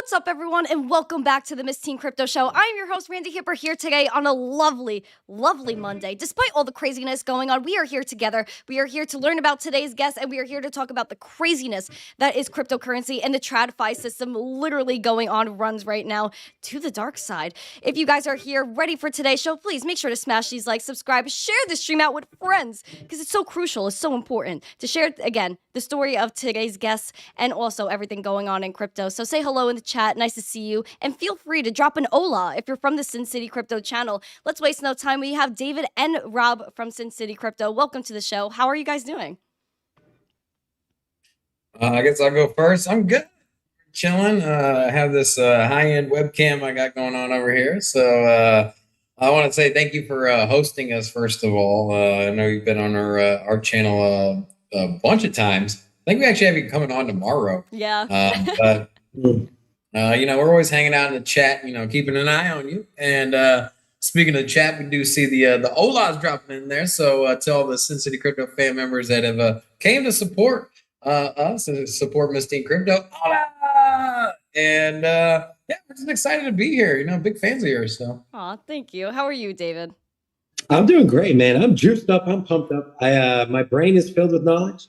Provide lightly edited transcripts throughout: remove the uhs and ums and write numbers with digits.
What's up, everyone, and welcome back to the Miss Teen Crypto Show. I'm your host, Randi Hipper, here today on a lovely, lovely Monday. Despite all the craziness going on, we are here together. We are here to learn about today's guest, and we are here to talk about the craziness that is cryptocurrency and the TradFi system literally going on runs right now to the dark side. If you guys are here ready for today's show, please make sure to smash these likes, subscribe, share this stream out with friends, because it's so crucial, it's so important to share, again, the story of today's guests and also everything going on in crypto. So say hello in the chat. Nice to see you. And feel free to drop an hola if you're from the Sin City Crypto channel. Let's waste no time. We have David and Rob from Sin City Crypto. Welcome to the show. How are you guys doing? I guess I'll go first. I'm good. Chilling. I have this high-end webcam I got going on over here. So I want to say thank you for hosting us, first of all. I know you've been on our channel a bunch of times. I think we actually have you coming on tomorrow. Yeah. But we're always hanging out in the chat, keeping an eye on you. And speaking of the chat, we do see the Ola's dropping in there. So to all the Sin City Crypto fan members that have came to support us and support Miss Teen Crypto, Ola! And yeah, we're just excited to be here. Big fans of yours. So. Aw, thank you. How are you, David? I'm doing great, man. I'm juiced up. I'm pumped up. My brain is filled with knowledge.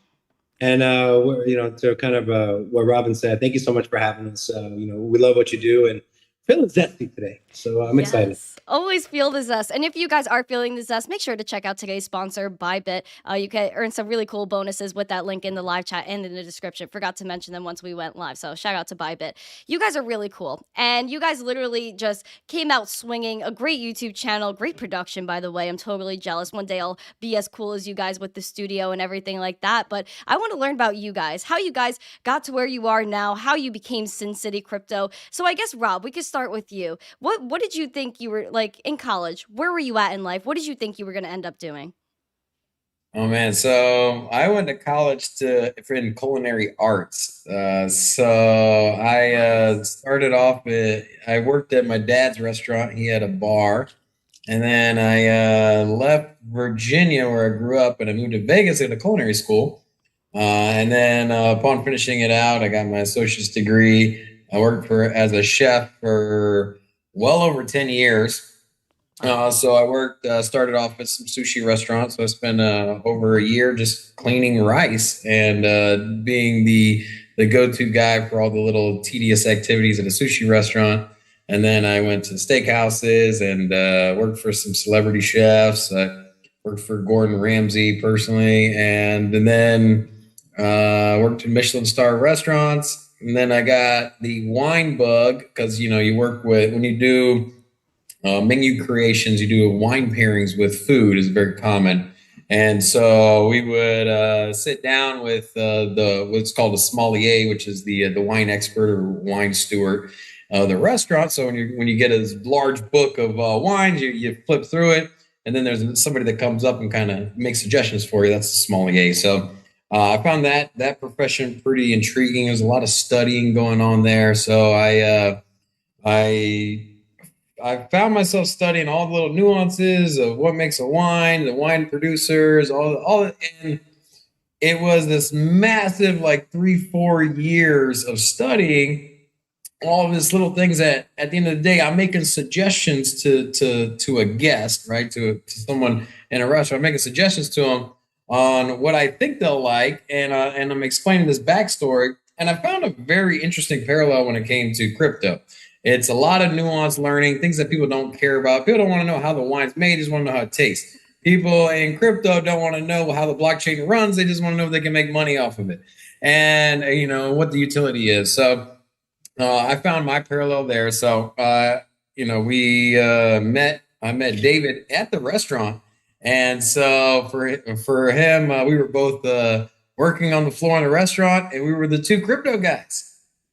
And, to kind of what Robin said, thank you so much for having us. We love what you do and feeling zesty today. So I'm excited. Always feel the zest. And if you guys are feeling the zest, make sure to check out today's sponsor, Bybit. You can earn some really cool bonuses with that link in the live chat and in the description. Forgot to mention them once we went live. So shout out to Bybit. You guys are really cool. And you guys literally just came out swinging. A great YouTube channel, great production, by the way. I'm totally jealous. One day I'll be as cool as you guys with the studio and everything like that. But I want to learn about you guys, how you guys got to where you are now, how you became Sin City Crypto. So I guess, Rob, we could start with you. What did you think you were like in college? Where were you at in life? What did you think you were going to end up doing? Oh man, so I went to college in culinary arts. So I started off. I worked at my dad's restaurant. He had a bar, and then I left Virginia where I grew up, and I moved to Vegas at a culinary school. And then upon finishing it out, I got my associate's degree. I worked as a chef for well over 10 years. So I started off at some sushi restaurants. So I spent over a year just cleaning rice and being the go-to guy for all the little tedious activities at a sushi restaurant. And then I went to steakhouses and worked for some celebrity chefs. I worked for Gordon Ramsay personally, and then worked in Michelin star restaurants. And then I got the wine bug because, you work with, when you do menu creations, you do wine pairings with food is very common. And so we would sit down with what's called a sommelier, which is the wine expert or wine steward of the restaurant. So when you get a large book of wines, you flip through it, and then there's somebody that comes up and kind of makes suggestions for you. That's the sommelier. So I found that profession pretty intriguing. There's a lot of studying going on there. So I found myself studying all the little nuances of what makes a wine, the wine producers, and it was this massive, like 3-4 years of studying all of these little things that at the end of the day, I'm making suggestions to a guest, right? To someone in a restaurant, I'm making suggestions to them on what I think they'll like, and I'm explaining this backstory. And I found a very interesting parallel when it came to crypto. It's a lot of nuanced learning, things that people don't care about. People don't want to know how the wine's made, just want to know how it tastes. People in crypto don't want to know how the blockchain runs. They just want to know if they can make money off of it and, what the utility is. So I found my parallel there. So, I met David at the restaurant. And so for him, we were both working on the floor in the restaurant, and we were the two crypto guys.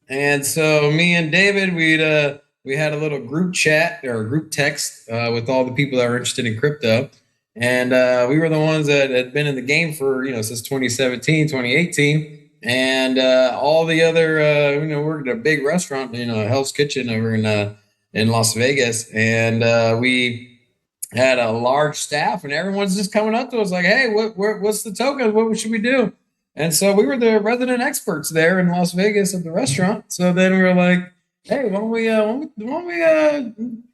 And so me and David, we had a little group chat or group text with all the people that were interested in crypto. And we were the ones that had been in the game for, since 2017, 2018. And all the other, worked at a big restaurant, Hell's Kitchen over in Las Vegas. And we had a large staff, and everyone's just coming up to us like, hey, what's the token? What should we do? And so we were the resident experts there in Las Vegas at the restaurant. So then we were like, hey, why don't we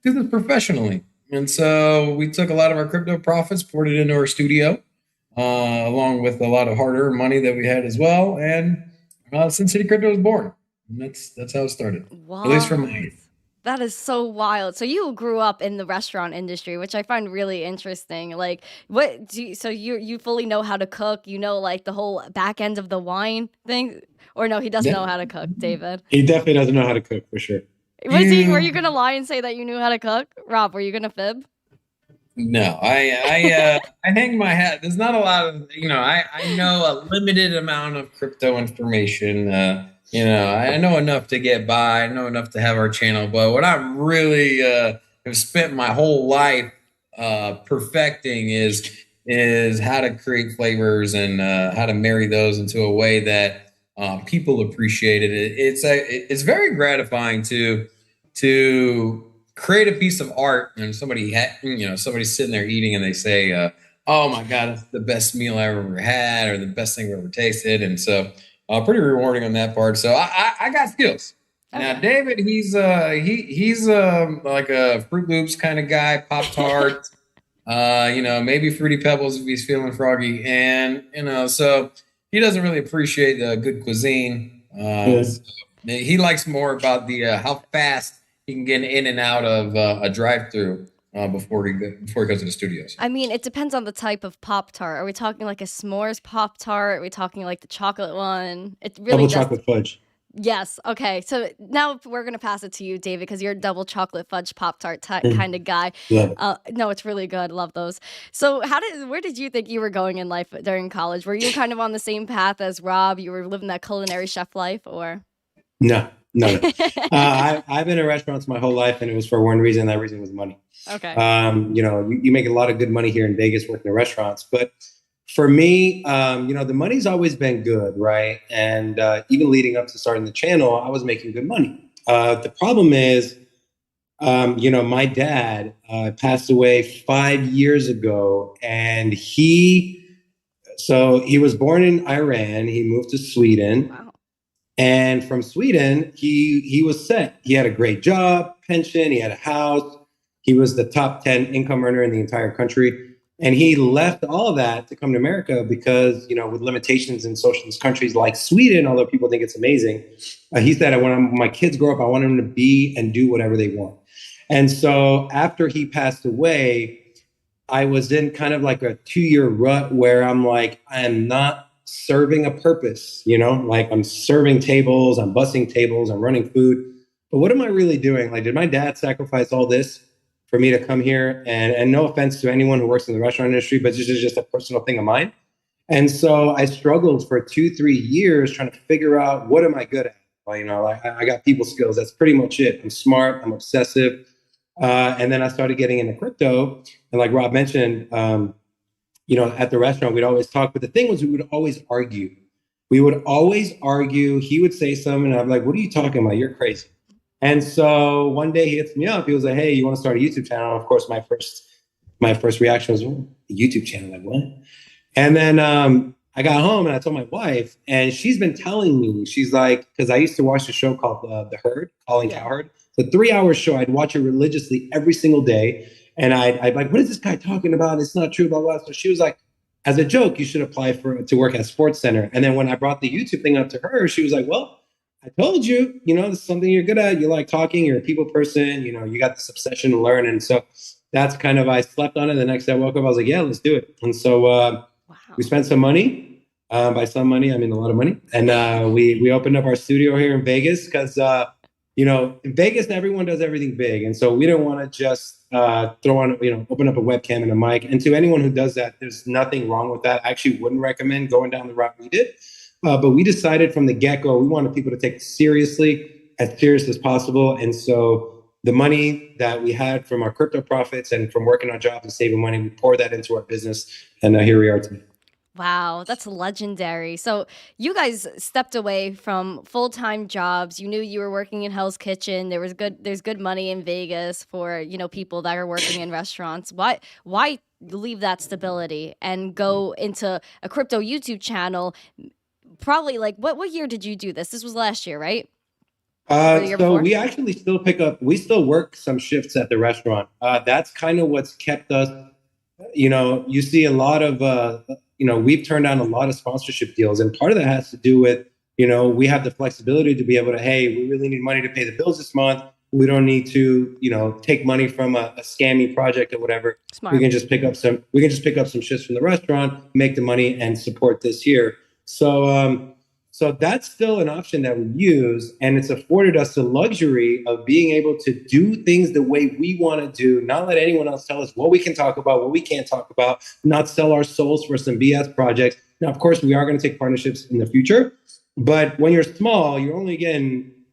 do this professionally? And so we took a lot of our crypto profits, poured it into our studio, along with a lot of hard-earned money that we had as well. And Sin City Crypto was born. And that's how it started, at least from my What? end. That is so wild. So you grew up in the restaurant industry, which I find really interesting. Like, what do you, so you fully know how to cook? You know, like the whole back end of the wine thing, or no? He doesn't know Yeah. how to cook, David. He definitely doesn't know how to cook for sure. Was he? Were You you gonna lie and say that you knew how to cook, Rob? Were you gonna fib? No, I hang my hat. There's not a lot of I know a limited amount of crypto information. I know enough to get by. I know enough to have our channel. But what I'm really have spent my whole life perfecting is how to create flavors and how to marry those into a way that people appreciate it. It's very gratifying to create a piece of art and somebody's sitting there eating and they say oh my god, that's the best meal I've ever had or the best thing I've ever tasted. And so pretty rewarding on that part. So I got skills. Now Okay. David, he's like a Fruit Loops kind of guy, Pop Tart, maybe Fruity Pebbles if he's feeling froggy. And so he doesn't really appreciate the good cuisine. Yeah. So he likes more about the how fast he can get in and out of a drive-through before he goes to the studios. I mean, it depends on the type of Pop Tart. Are we talking like a s'mores Pop Tart? Are we talking like the chocolate one? It really Double does. chocolate fudge. Yes. Okay. So now we're gonna pass it to you, David, because you're a double chocolate fudge Pop Tart Mm. kind of guy. Love it. No, it's really good. Love those. So, where did you think you were going in life during college? Were you kind of on the same path as Rob? You were living that culinary chef life, or? No, no, no. I've been in restaurants my whole life, and it was for one reason. And that reason was money. Okay. You make a lot of good money here in Vegas working in restaurants, but for me, the money's always been good, right? And even leading up to starting the channel, I was making good money. The problem is, my dad passed away 5 years ago, and he was born in Iran. He moved to Sweden, Wow. and from Sweden, he was set. He had a great job, pension, he had a house. He was the top 10 income earner in the entire country. And he left all of that to come to America because, with limitations in socialist countries like Sweden, although people think it's amazing, he said, when my kids grow up, I want them to be and do whatever they want. And so after he passed away, I was in kind of like a 2-year rut where I'm like, I am not serving a purpose, like I'm serving tables, I'm bussing tables, I'm running food. But what am I really doing? Like, did my dad sacrifice all this for me to come here? And no offense to anyone who works in the restaurant industry, but this is just a personal thing of mine. And so I struggled for 2-3 years trying to figure out what am I good at? Well, I got people skills. That's pretty much it. I'm smart. I'm obsessive. And then I started getting into crypto. And like Rob mentioned, at the restaurant, we'd always talk. But the thing was, we would always argue. We would always argue. He would say something, and I'm like, what are you talking about? You're crazy. And so one day he hits me up. He was like, hey, you want to start a YouTube channel? Of course, my first reaction was, oh, a YouTube channel? Like, what? And then I got home and I told my wife, and she's been telling me, she's like, because I used to watch a show called The Herd, Colin Yeah. Cowherd. The 3-hour show. I'd watch it religiously every single day. And I'd like, what is this guy talking about? It's not true, blah, blah. So she was like, as a joke, you should apply to work at Sports Center. And then when I brought the YouTube thing up to her, she was like, well, I told you, this is something you're good at. You like talking, you're a people person, you got this obsession to learn. And so that's kind of, I slept on it. The next day I woke up, I was like, yeah, let's do it. And so Wow. we spent some money. By some money, I mean a lot of money. And we opened up our studio here in Vegas because, in Vegas, everyone does everything big. And so we didn't want to just throw on, open up a webcam and a mic. And to anyone who does that, there's nothing wrong with that. I actually wouldn't recommend going down the route we did. But we decided from the get-go, we wanted people to take it seriously, as serious as possible. And so the money that we had from our crypto profits and from working on jobs and saving money, we poured that into our business. And here we are today. Wow, that's legendary. So you guys stepped away from full-time jobs. You knew you were working in Hell's Kitchen. There's good money in Vegas for, people that are working in restaurants. Why leave that stability and go into a crypto YouTube channel? Probably like what year did you do this? This was last year, right? or the year So before? we actually still we still work some shifts at the restaurant. That's kind of what's kept us, you see a lot of, we've turned down a lot of sponsorship deals. And part of that has to do with, we have the flexibility to be able to, hey, we really need money to pay the bills this month. We don't need to, take money from a scammy project or whatever. Smart. We can just pick up some shifts from the restaurant, make the money and support this here. So that's still an option that we use, and it's afforded us the luxury of being able to do things the way we want to do, not let anyone else tell us what we can talk about, what we can't talk about, not sell our souls for some BS projects. Now, of course, we are going to take partnerships in the future, but when you're small,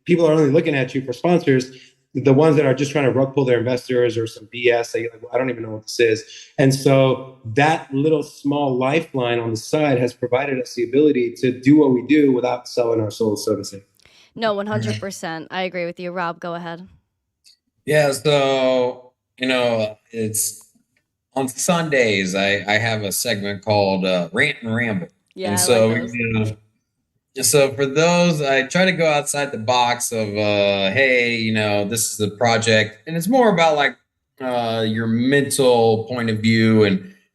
people are only looking at you for sponsors, the ones that are just trying to rug pull their investors or some BS. Like, well, I don't even know what this is. And so that little small lifeline on the side has provided us the ability to do what we do without selling our souls, so to say. No, 100%. I agree with you. Rob, go ahead. Yeah, so it's on Sundays. I have a segment called Rant and Ramble, Yeah, and I so like those. so for those, I try to go outside the box of hey, this is the project, and it's more about like your mental point of view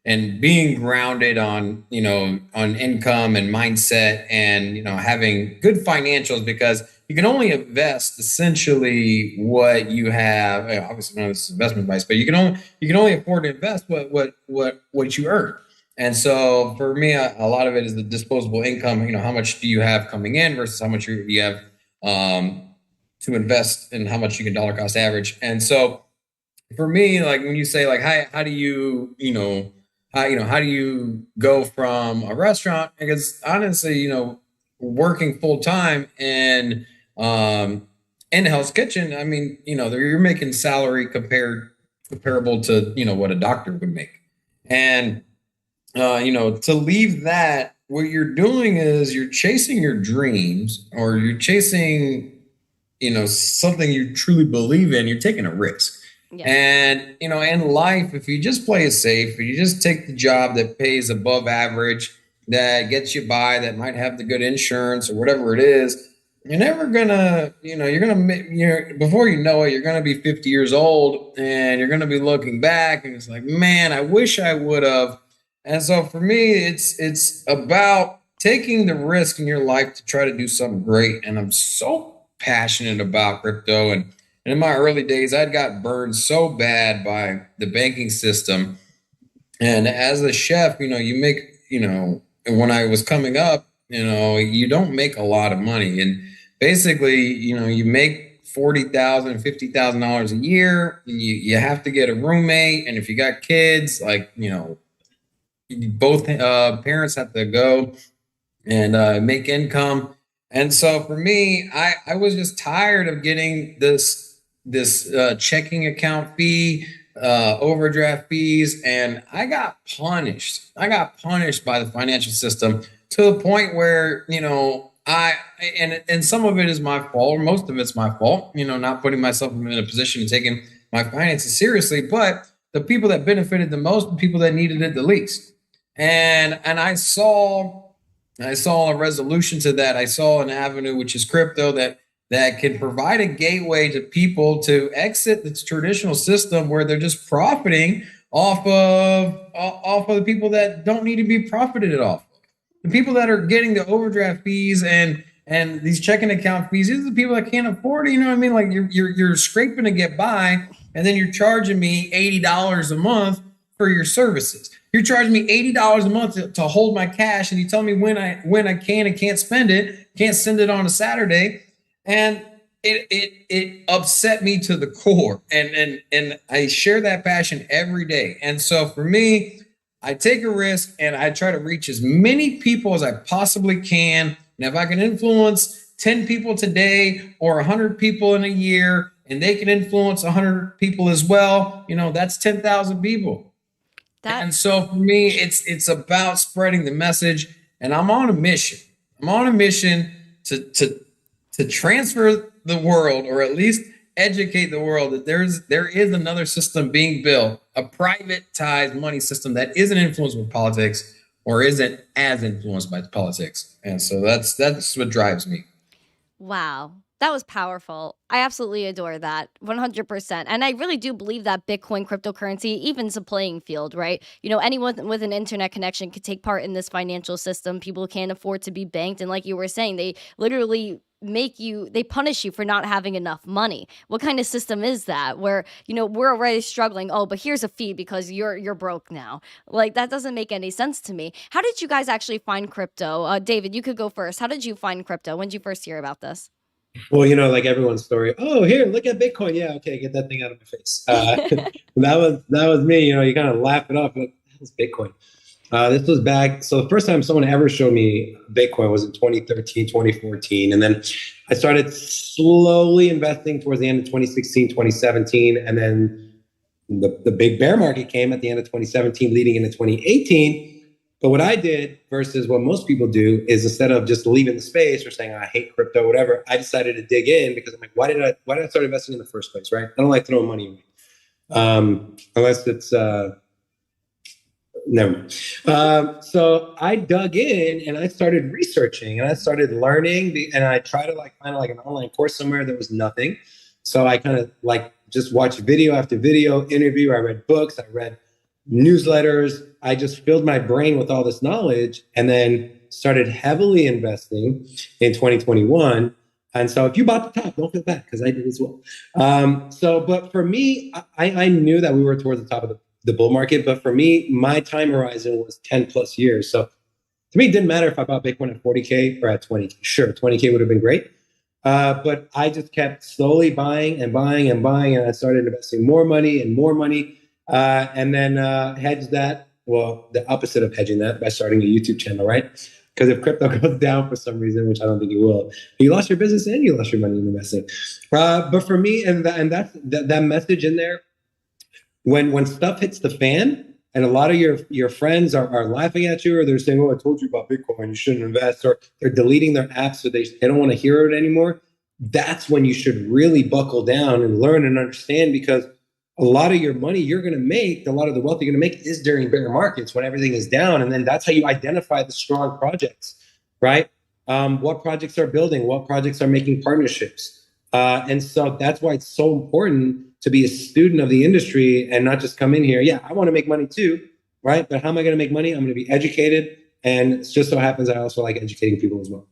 and being grounded on on income and mindset and having good financials, because you can only invest essentially what you have. Obviously, none of this is investment advice, but you can only afford to invest what you earn. And so for me, a lot of it is the disposable income. How much do you have coming in versus how much you have to invest, and how much you can dollar cost average. And so for me, like when you say like, how do you, how do you go from a restaurant? Because honestly, working full time in Hell's Kitchen, I mean, you're making salary comparable to what a doctor would make, and to leave that, what you're doing is you're chasing your dreams, or you're chasing, something you truly believe in. You're taking a risk. Yeah. And, in life, if you just play it safe, if you just take the job that pays above average, that gets you by, that might have the good insurance or whatever it is, you're never gonna, before you know it, you're gonna be 50 years old, and you're gonna be looking back and it's like, man, I wish I would have. And so for me, it's about taking the risk in your life to try to do something great. And I'm so passionate about crypto. And in my early days, I'd got burned so bad by the banking system. And as a chef, you make, when I was coming up, you don't make a lot of money. And basically, you make $40,000, $50,000 a year. You have to get a roommate. And if you got kids, like, both parents have to go and make income. And so for me, I was just tired of getting this checking account fee, overdraft fees, and I got punished. I got punished by the financial system to the point where and some of it is my fault, or most of it's my fault. Not putting myself in a position of taking my finances seriously, but the people that benefited the most, the people that needed it the least. And I saw a resolution to that. I saw an avenue, which is crypto, that can provide a gateway to people to exit the traditional system where they're just profiting off of the people that don't need to be profited off. The people that are getting the overdraft fees and these checking account fees, these are the people that can't afford it. You know what I mean? Like you're scraping to get by, and then you're charging me $80 a month for your services. You're charging me $80 a month to hold my cash, and you tell me when I can and can't spend it, can't send it on a Saturday, and it upset me to the core. And I share that passion every day. And so for me, I take a risk and I try to reach as many people as I possibly can. And if I can influence 10 people today or 100 people in a year, and they can influence 100 people as well, that's 10,000 people. And so for me, it's about spreading the message, and I'm on a mission. I'm on a mission to transfer the world, or at least educate the world, that there is another system being built, a privatized money system that isn't influenced by politics, or isn't as influenced by politics. And so that's what drives me. Wow. That was powerful. I absolutely adore that. 100%. And I really do believe that Bitcoin cryptocurrency evens a playing field, right? Anyone with an internet connection could take part in this financial system. People can't afford to be banked. And like you were saying, they literally they punish you for not having enough money. What kind of system is that where, we're already struggling? Oh, but here's a fee because you're broke now. Like, that doesn't make any sense to me. How did you guys actually find crypto? David, you could go first. How did you find crypto? When did you first hear about this? Well, like everyone's story. Oh, here, look at Bitcoin. Yeah, okay, get that thing out of my face. That was me. You kind of laugh it off. Like, that's Bitcoin. This was back. So the first time someone ever showed me Bitcoin was in 2013, 2014. And then I started slowly investing towards the end of 2016, 2017. And then the big bear market came at the end of 2017, leading into 2018. But what I did versus what most people do is instead of just leaving the space or saying, I hate crypto, whatever, I decided to dig in because I'm like, why did I start investing in the first place, right? I don't like throwing money away. Unless it's, never mind. So I dug in and I started researching and I started learning and I tried to find an online course somewhere. There was nothing. So I kind of just watched video after video, interview. I read books, I read newsletters. I just filled my brain with all this knowledge and then started heavily investing in 2021. And so if you bought the top, don't feel bad because I did as well. But for me, I knew that we were towards the top of the bull market. But for me, my time horizon was 10 plus years. So to me, it didn't matter if I bought Bitcoin at 40K or at 20K. Sure, 20K would have been great. But I just kept slowly buying and buying and buying. And I started investing more money and more money. And then hedge that. Well, the opposite of hedging that by starting a YouTube channel, right? Because if crypto goes down for some reason, which I don't think it will, you lost your business and you lost your money in investing. But for me, and that's that message in there, when stuff hits the fan and a lot of your friends are laughing at you or they're saying, oh, I told you about Bitcoin, you shouldn't invest, or they're deleting their apps so they don't want to hear it anymore, that's when you should really buckle down and learn and understand, because a lot of your money you're going to make, a lot of the wealth you're going to make is during bear markets when everything is down. And then that's how you identify the strong projects, right? What projects are building, what projects are making partnerships. And so that's why it's so important to be a student of the industry and not just come in here. Yeah, I want to make money too, right? But how am I going to make money? I'm going to be educated. And it just so happens I also like educating people as well.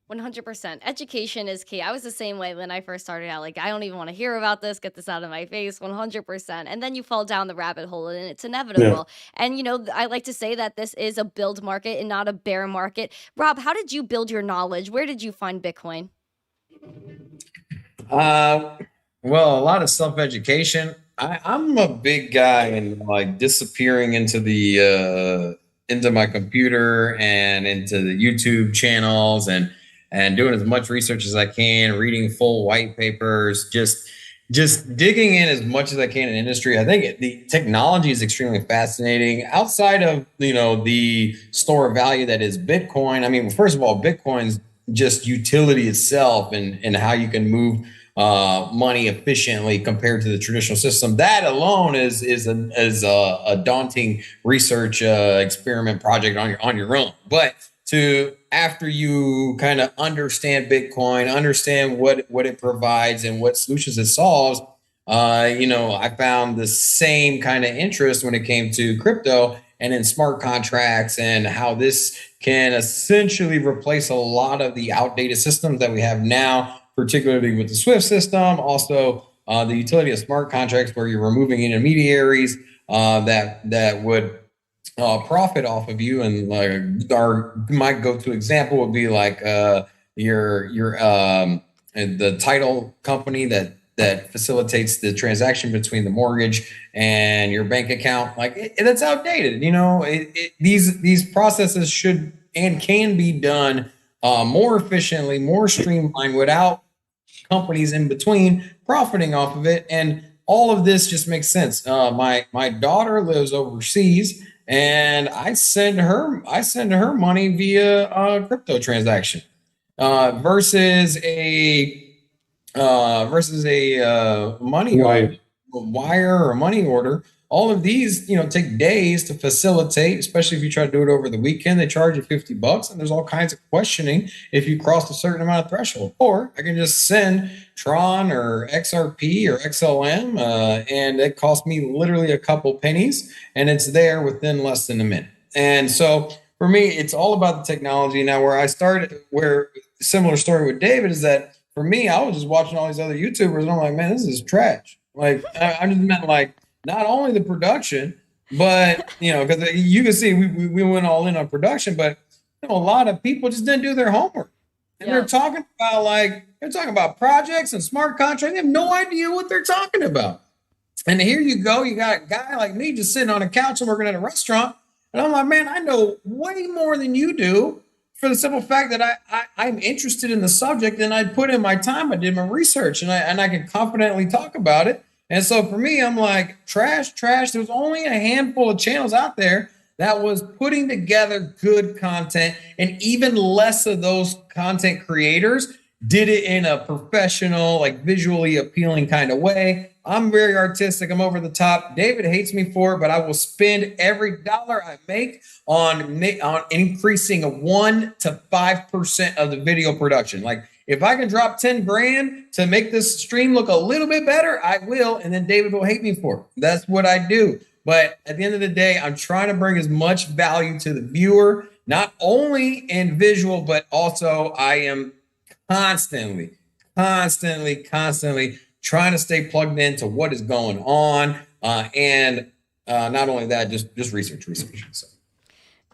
100%. Education is key. I was the same way when I first started out. Like, I don't even want to hear about this. Get this out of my face. 100%. And then you fall down the rabbit hole and it's inevitable. Yeah. And, I like to say that this is a build market and not a bear market. Rob, how did you build your knowledge? Where did you find Bitcoin? Well, a lot of self-education. I'm a big guy in disappearing into into my computer and into the YouTube channels and doing as much research as I can, reading full white papers, just digging in as much as I can in industry. I think the technology is extremely fascinating outside of, the store of value that is Bitcoin. I mean, first of all, Bitcoin's just utility itself and how you can move money efficiently compared to the traditional system. That alone is a daunting research experiment project on your own. But after you kind of understand Bitcoin, understand what it provides and what solutions it solves, I found the same kind of interest when it came to crypto and in smart contracts and how this can essentially replace a lot of the outdated systems that we have now, particularly with the SWIFT system. Also, the utility of smart contracts where you're removing intermediaries that would profit off of you. And my go-to example would be the title company that facilitates the transaction between the mortgage and your bank account. That's outdated. These processes should and can be done more efficiently, more streamlined, without companies in between profiting off of it. And all of this just makes sense. My daughter lives overseas, and I send her money via a crypto transaction versus a money wire or money order. all of these, take days to facilitate, especially if you try to do it over the weekend. They charge you $50, and there's all kinds of questioning if you cross a certain amount of threshold. Or I can just send Tron or XRP or XLM, and it costs me literally a couple pennies, and it's there within less than a minute. And so for me, it's all about the technology. Now, where similar story with David is that for me, I was just watching all these other YouTubers, and I'm like, man, this is trash. Like, I just meant like not only the production, but because you can see we went all in on production, but a lot of people just didn't do their homework, and they're talking about projects and smart contracts. They have no idea what they're talking about. And here you go, you got a guy like me just sitting on a couch and working at a restaurant, and I'm like, man, I know way more than you do. For the simple fact that I'm interested in the subject, and I put in my time, I did my research, and I can confidently talk about it. And so for me, I'm like, trash. There's only a handful of channels out there that was putting together good content, and even less of those content creators did it in a professional, like visually appealing kind of way. I'm very artistic. I'm over the top. David hates me for it, but I will spend every dollar I make on increasing 1 to 5% of the video production. Like if I can drop 10 grand to make this stream look a little bit better, I will. And then David will hate me for it. That's what I do. But at the end of the day, I'm trying to bring as much value to the viewer, not only in visual, but also I am constantly trying to stay plugged into what is going on. And not only that, just research. So.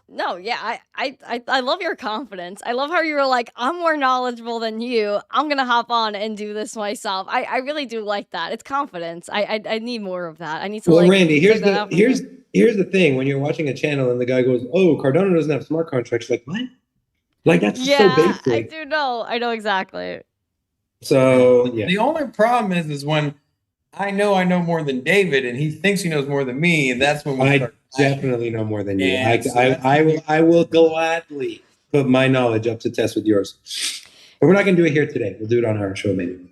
No, yeah, I love your confidence. I love how you were like, I'm more knowledgeable than you. I'm gonna hop on and do this myself. I really do like that. It's confidence. I need more of that. I need to. Well, Randy, here's the thing. When you're watching a channel and the guy goes, "Oh, Cardano doesn't have smart contracts," like what? Like that's so basic. I do know. I know exactly. So yeah. The only problem is when I know more than David, and he thinks he knows more than me, and that's when we start. Definitely know more than you. I will gladly put my knowledge up to test with yours. But we're not going to do it here today. We'll do it on our show maybe one day.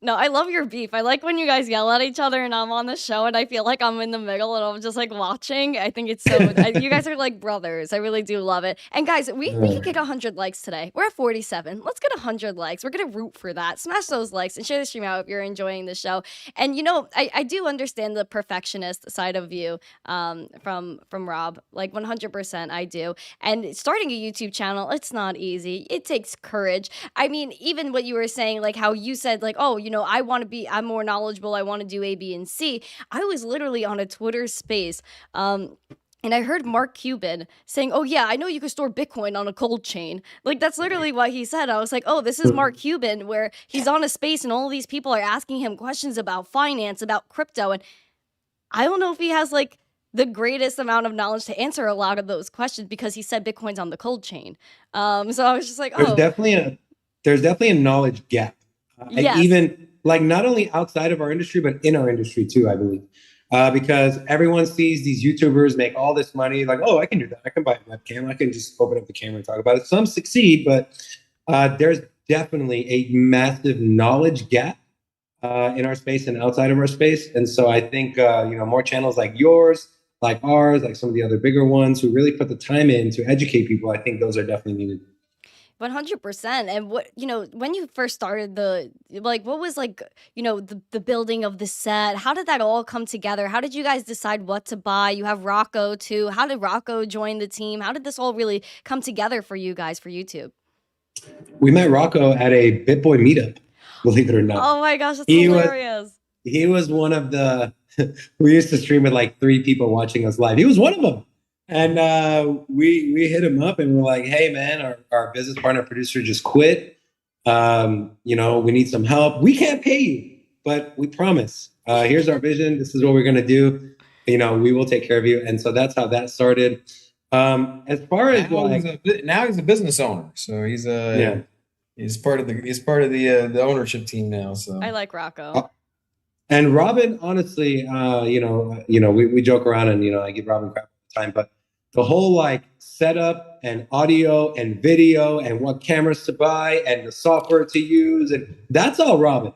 No, I love your beef. I like when you guys yell at each other and I'm on the show and I feel like I'm in the middle and I'm just like watching. I think it's so, you guys are like brothers. I really do love it. And guys, we can get 100 likes today. We're at 47. Let's get 100 likes. We're going to root for that. Smash those likes and share the stream out if you're enjoying the show. And I do understand the perfectionist side of you from Rob, like 100% I do. And starting a YouTube channel, it's not easy. It takes courage. I mean, even what you were saying, like how you said like, oh, I'm more knowledgeable. I want to do A, B, and C. I was literally on a Twitter space. And I heard Mark Cuban saying, oh, yeah, I know you can store Bitcoin on a cold chain. Like, that's literally what he said. I was like, oh, this is Mark Cuban, where he's on a space and all these people are asking him questions about finance, about crypto. And I don't know if he has, like, the greatest amount of knowledge to answer a lot of those questions because he said Bitcoin's on the cold chain. So I was just like, there's definitely a knowledge gap. Yes. Even like not only outside of our industry, but in our industry too, I believe. Because everyone sees these YouTubers make all this money, like, oh, I can do that. I can buy a webcam. I can just open up the camera and talk about it. Some succeed, but there's definitely a massive knowledge gap in our space and outside of our space. And so I think, more channels like yours, like ours, like some of the other bigger ones who really put the time in to educate people, I think those are definitely needed. 100%. And what, when you first started what was the building of the set? How did that all come together? How did you guys decide what to buy? You have Rocco too. How did Rocco join the team? How did this all really come together for you guys for YouTube? We met Rocco at a BitBoy meetup, believe it or not. Oh my gosh, that's hilarious. He was one of we used to stream with like 3 people watching us live. He was one of them. And we hit him up and we're like, hey, man, our business partner producer just quit. We need some help. We can't pay you, but we promise. Here's our vision. This is what we're going to do. We will take care of you. And so that's how that started. As far as now he's a business owner. So he's part of the ownership team now. So I like Rocco. And Robin, honestly, we joke around and, I give Robin crap all the time, but the whole like setup and audio and video and what cameras to buy and the software to use, and that's all Robin.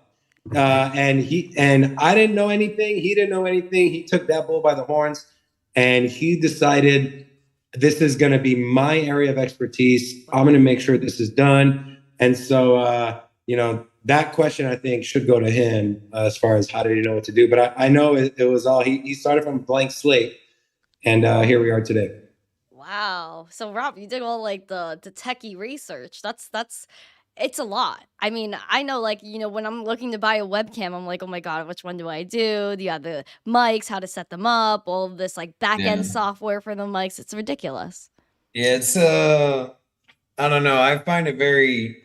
And I didn't know anything. He didn't know anything. He took that bull by the horns, and he decided this is going to be my area of expertise. I'm going to make sure this is done. And so, that question I think should go to him as far as how did he know what to do. But I know it was all he started from a blank slate, and here we are today. Wow. So Rob, you did all like the techie research. That's it's a lot. I mean, I know like, when I'm looking to buy a webcam, I'm like, oh my God, which one do I do? Do you have the mics, how to set them up, all of this like back Yeah. end software for the mics. It's ridiculous. Yeah, it's I don't know. I'm very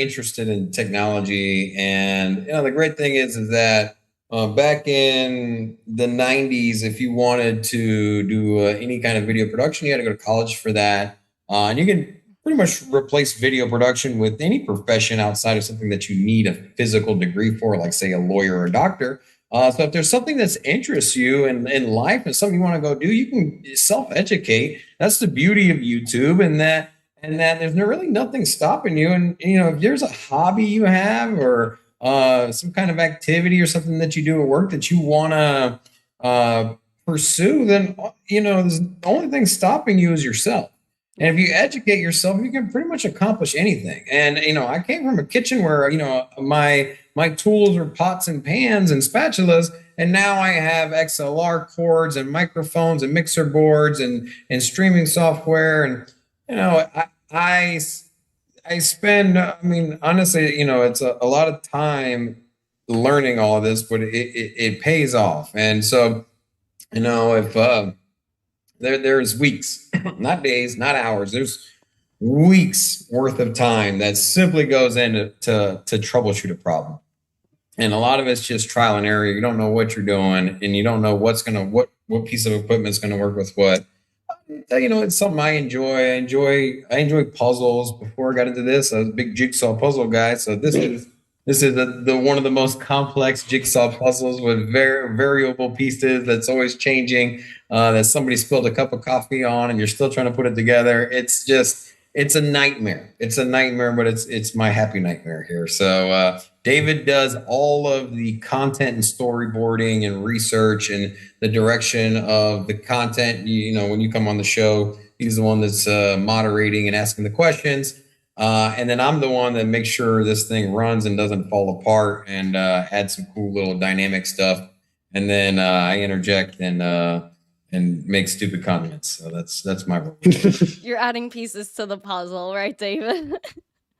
interested in technology, and the great thing is that back in the 90s, if you wanted to do any kind of video production, you had to go to college for that. And you can pretty much replace video production with any profession outside of something that you need a physical degree for, like say a lawyer or a doctor. So if there's something that interests you in life and something you want to go do, you can self-educate. That's the beauty of YouTube, and that there's really nothing stopping you. And if there's a hobby you have or some kind of activity or something that you do at work that you want to pursue, then the only thing stopping you is yourself. And if you educate yourself, you can pretty much accomplish anything. And I came from a kitchen where my tools were pots and pans and spatulas, and now I have XLR cords and microphones and mixer boards and streaming software. And I spend, I mean, honestly, it's a lot of time learning all of this, but it pays off. And so, if there's weeks, not days, not hours, there's weeks worth of time that simply goes into to troubleshoot a problem. And a lot of it's just trial and error. You don't know what you're doing, and you don't know what piece of equipment is going to work with what. It's something I enjoy. I enjoy puzzles. Before I got into this, I was a big jigsaw puzzle guy. So this is the one of the most complex jigsaw puzzles with very variable pieces that's always changing. That somebody spilled a cup of coffee on, and you're still trying to put it together. It's a nightmare. It's a nightmare, but it's my happy nightmare here. So David does all of the content and storyboarding and research and the direction of the content. When you come on the show, he's the one that's moderating and asking the questions. And then I'm the one that makes sure this thing runs and doesn't fall apart and add some cool little dynamic stuff. And then I interject and make stupid comments. So that's my role. You're adding pieces to the puzzle, right, David?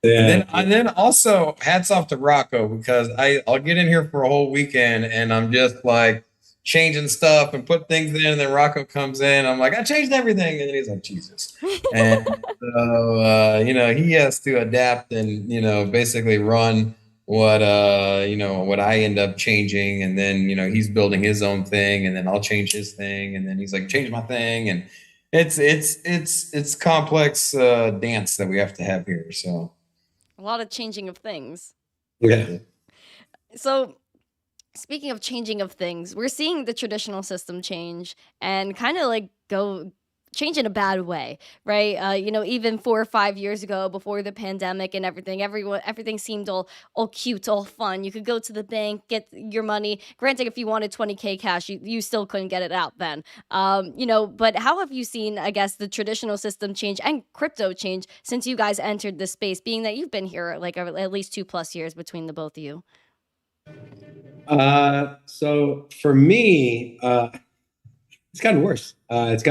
Yeah. And then also hats off to Rocco, because I'll get in here for a whole weekend and I'm just like changing stuff and put things in, and then Rocco comes in. I'm like, I changed everything, and then he's like, Jesus. And so he has to adapt and basically run what what I end up changing, and then he's building his own thing, and then I'll change his thing, and then he's like, change my thing, and it's complex dance that we have to have here. So A lot of changing of things. Yeah. So, speaking of changing of things, we're seeing the traditional system change and kind of like change in a bad way, right? Even 4 or 5 years ago, before the pandemic and everything, everything seemed all cute, all fun. You could go to the bank, get your money. Granted, if you wanted 20K cash, you still couldn't get it out then. But how have you seen, I guess, the traditional system change and crypto change since you guys entered this space, being that you've been here like at least 2+ years between the both of you? So for me, it's gotten worse. After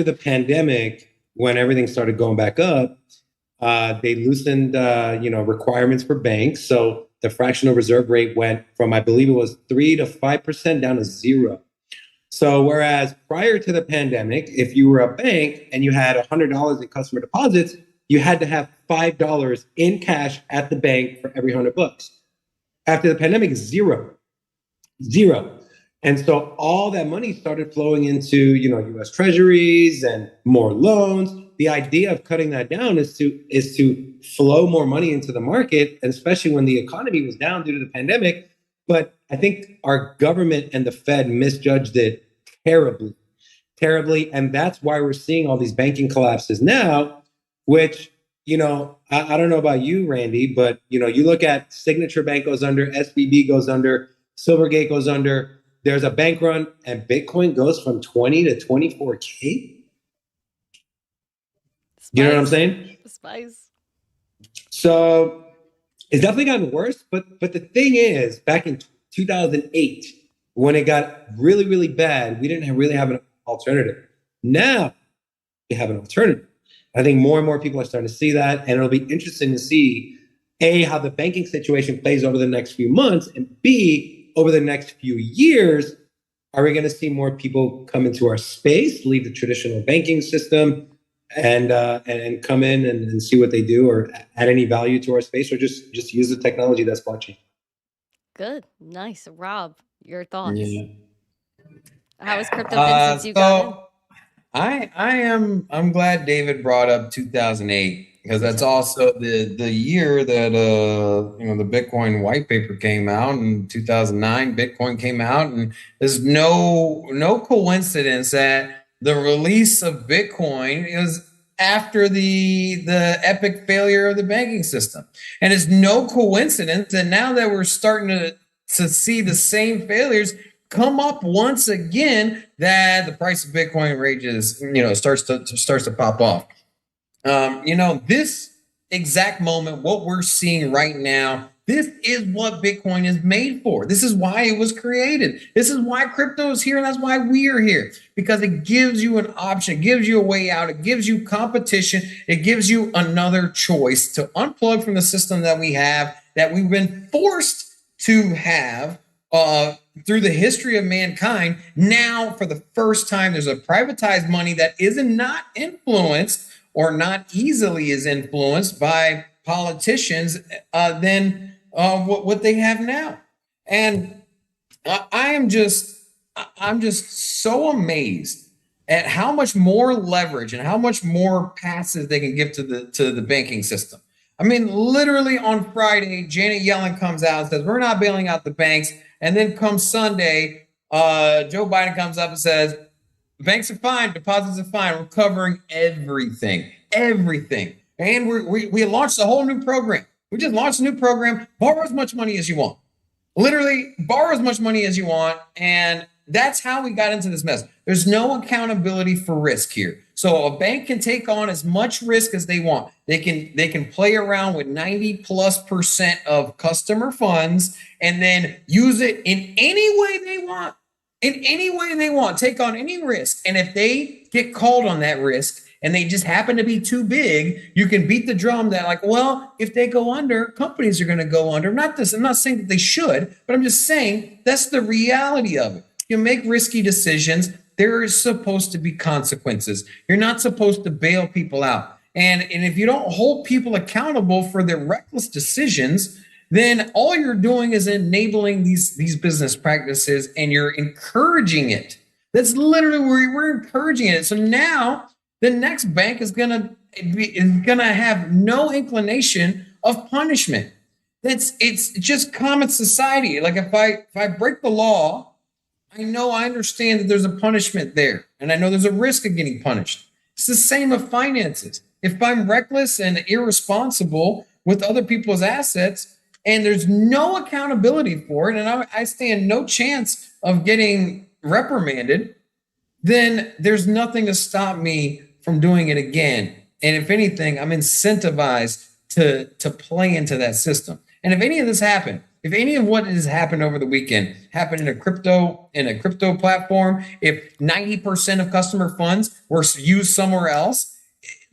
the pandemic, when everything started going back up, they loosened, requirements for banks. So the fractional reserve rate went from, I believe it was 3 to 5% down to 0. So whereas prior to the pandemic, if you were a bank and you had $100 in customer deposits, you had to have $5 in cash at the bank for every $100. After the pandemic, it's zero. And so all that money started flowing into, U.S. treasuries and more loans. The idea of cutting that down is to flow more money into the market, and especially when the economy was down due to the pandemic. But I think our government and the Fed misjudged it terribly. And that's why we're seeing all these banking collapses now, which I don't know about you, Randy, but you look at Signature Bank goes under, SVB goes under, Silvergate goes under. There's a bank run, and Bitcoin goes from 20 to 24K. You know what I'm saying? Spice. So it's definitely gotten worse. But the thing is, back in 2008, when it got really, really bad, we didn't really have an alternative. Now we have an alternative. I think more and more people are starting to see that, and it'll be interesting to see how the banking situation plays over the next few months, and B, over the next few years, are we going to see more people come into our space, leave the traditional banking system, and come in and see what they do, or add any value to our space, or just use the technology that's blockchain? Good, nice, Rob. Your thoughts? Yeah. How has crypto been since you got in? I'm glad David brought up 2008, because that's also the year that the Bitcoin white paper came out. In 2009 Bitcoin came out, and there's no coincidence that the release of Bitcoin is after the epic failure of the banking system. And it's no coincidence that now that we're starting to see the same failures come up once again, that the price of Bitcoin rages, starts to pop off. This exact moment, what we're seeing right now, this is what Bitcoin is made for. This is why it was created. This is why crypto is here, and that's why we are here, because it gives you an option, it gives you a way out, it gives you competition, it gives you another choice to unplug from the system that we have, that we've been forced to have through the history of mankind. Now, for the first time, there's a privatized money that is not influenced, or not easily is influenced by politicians than what they have now. And I'm just so amazed at how much more leverage and how much more passes they can give to the banking system. I mean, literally on Friday, Janet Yellen comes out and says, we're not bailing out the banks. And then come Sunday, Joe Biden comes up and says, banks are fine, deposits are fine, we're covering everything. And we launched a whole new program. We just launched a new program, borrow as much money as you want. Literally, borrow as much money as you want. And that's how we got into this mess. There's no accountability for risk here. So a bank can take on as much risk as they want. They can play around with 90+% of customer funds and then use it in any way they want. Take on any risk. And if they get called on that risk and they just happen to be too big, you can beat the drum that, like, well, if they go under, companies are going to go under. I'm not saying that they should, but I'm just saying that's the reality of it. You make risky decisions. There is supposed to be consequences. You're not supposed to bail people out. And if you don't hold people accountable for their reckless decisions, then all you're doing is enabling these business practices, and you're encouraging it. That's literally where we're encouraging it. So now the next bank is gonna have no inclination of punishment. It's just common society. Like if I break the law, I understand that there's a punishment there, and I know there's a risk of getting punished. It's the same with finances. If I'm reckless and irresponsible with other people's assets, and there's no accountability for it, and I stand no chance of getting reprimanded, then there's nothing to stop me from doing it again. And if anything, I'm incentivized to play into that system. And if any of this happened, if any of what has happened over the weekend happened in a crypto platform, if 90% of customer funds were used somewhere else,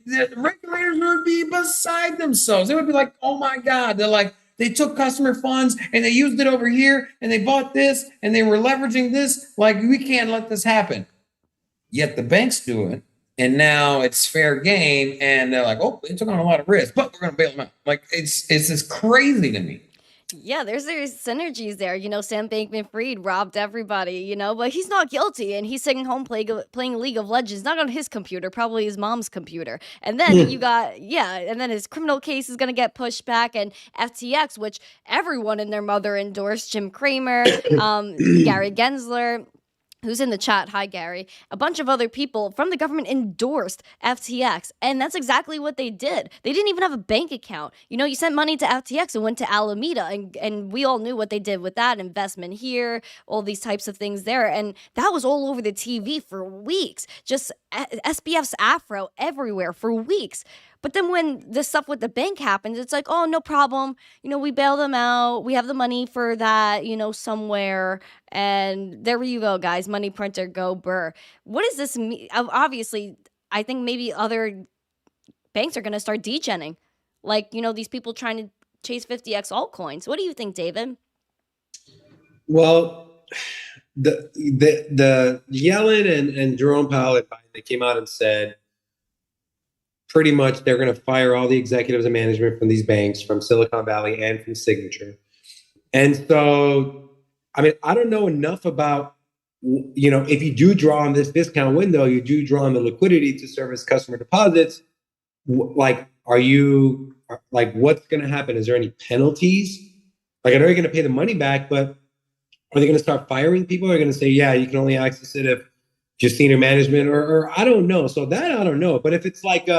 the regulators would be beside themselves. They would be like, oh my God, they took customer funds and they used it over here and they bought this and they were leveraging this. Like, we can't let this happen. Yet the banks do it. And now it's fair game. And they're like, oh, they took on a lot of risk, but we're going to bail them out. Like, it's just crazy to me. Yeah, there's synergies there. Sam Bankman-Fried robbed everybody, but he's not guilty, and he's sitting home playing League of Legends, not on his computer, probably his mom's computer. And then and then his criminal case is going to get pushed back, and FTX, which everyone and their mother endorsed, Jim Cramer, Gary Gensler, who's in the chat, hi Gary, a bunch of other people from the government endorsed FTX. And that's exactly what they did. They didn't even have a bank account. You sent money to FTX and went to Alameda, and we all knew what they did with that investment here, all these types of things there. And that was all over the TV for weeks. Just SBF's Afro everywhere for weeks. But then when this stuff with the bank happens, it's like, oh, no problem. We bail them out. We have the money for that, somewhere. And there you go, guys. Money printer, go burr. What does this mean? Obviously, I think maybe other banks are going to start degenning. Like, these people trying to chase 50x altcoins. What do you think, David? Well, the Yellen and Jerome Powell, they came out and said, pretty much they're going to fire all the executives and management from these banks, from Silicon Valley and from Signature. And so, I mean, I don't know enough about, if you do draw on this discount window, you do draw on the liquidity to service customer deposits. Like, what's going to happen? Is there any penalties? Like, I know you're going to pay the money back, but are they going to start firing people? Are they going to say, yeah, you can only access it if just senior management, or I don't know. So that I don't know. But if it's like,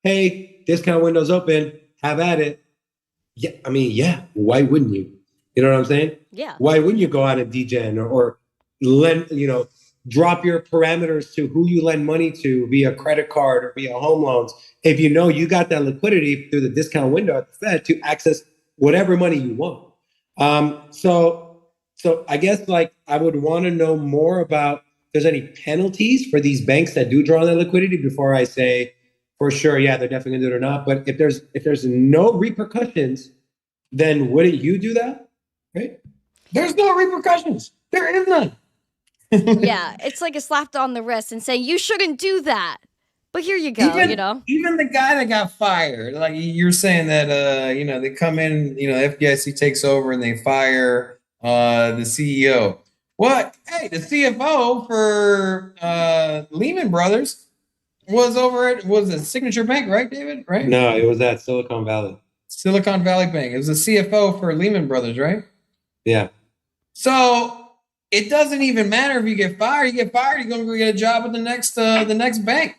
hey, discount window's open, have at it. Yeah, I mean, yeah, why wouldn't you? You know what I'm saying? Yeah. Why wouldn't you go out and degen or lend, drop your parameters to who you lend money to via credit card or via home loans if you know you got that liquidity through the discount window at the Fed to access whatever money you want. So I guess I would want to know more about if there's any penalties for these banks that do draw on that liquidity before I say for sure, yeah, they're definitely gonna do it or not. But if there's no repercussions, then wouldn't you do that? Right? There's no repercussions. There is none. Yeah, it's like a slap on the wrist and saying you shouldn't do that. But here you go, Even the guy that got fired, like you're saying that, they come in, the FDIC takes over and they fire the CEO. What? Hey, the CFO for Lehman Brothers was a Signature Bank, right, David? Right? No, it was at Silicon Valley. Silicon Valley Bank. It was the CFO for Lehman Brothers, right? Yeah. So it doesn't even matter if you get fired. You get fired, you're gonna go get a job at the next bank.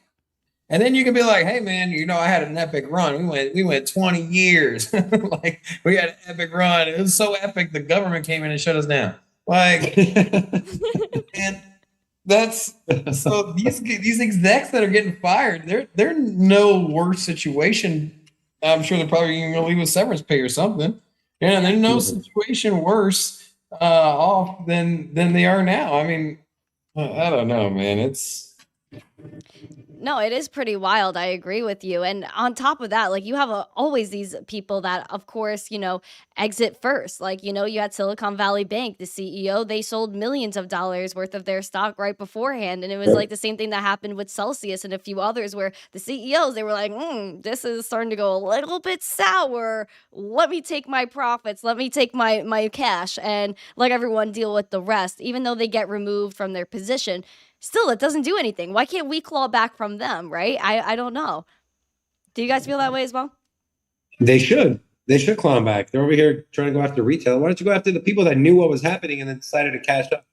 And then you can be like, hey man, I had an epic run. We went 20 years. Like we had an epic run. It was so epic the government came in and shut us down. Like and that's so these execs that are getting fired, they're in no worse situation. I'm sure they're probably gonna leave with severance pay or something. Yeah, they're in no situation worse off than they are now. I mean, I don't know, man. No, it is pretty wild. I agree with you. And on top of that, you have always these people that, of course, exit first. You had Silicon Valley Bank, the CEO, they sold millions of dollars worth of their stock right beforehand. And it was the same thing that happened with Celsius and a few others where the CEOs, they were like, this is starting to go a little bit sour. Let me take my profits. Let me take my cash and let everyone deal with the rest, even though they get removed from their position. Still, it doesn't do anything. Why can't we claw back from them, right? I don't know. Do you guys feel that way as well? They should. They should claw back. They're over here trying to go after retail. Why don't you go after the people that knew what was happening and then decided to cash up?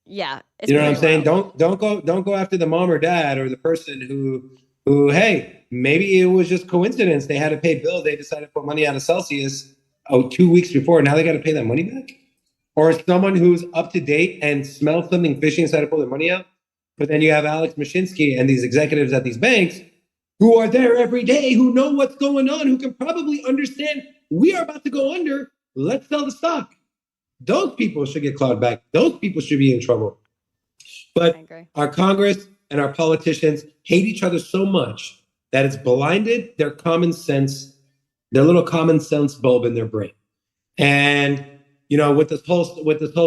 Yeah. You know what I'm saying? Don't go after the mom or dad or the person who, hey, maybe it was just coincidence. They had to pay bills. They decided to put money out of Celsius 2 weeks before. Now they got to pay that money back. Or someone who's up to date and smelled something fishy and decided to pull their money out. But then you have Alex Mashinsky and these executives at these banks who are there every day, who know what's going on, who can probably understand we are about to go under. Let's sell the stock. Those people should get clawed back. Those people should be in trouble. But our Congress and our politicians hate each other so much that it's blinded their common sense, their little common sense bulb in their brain. And with this whole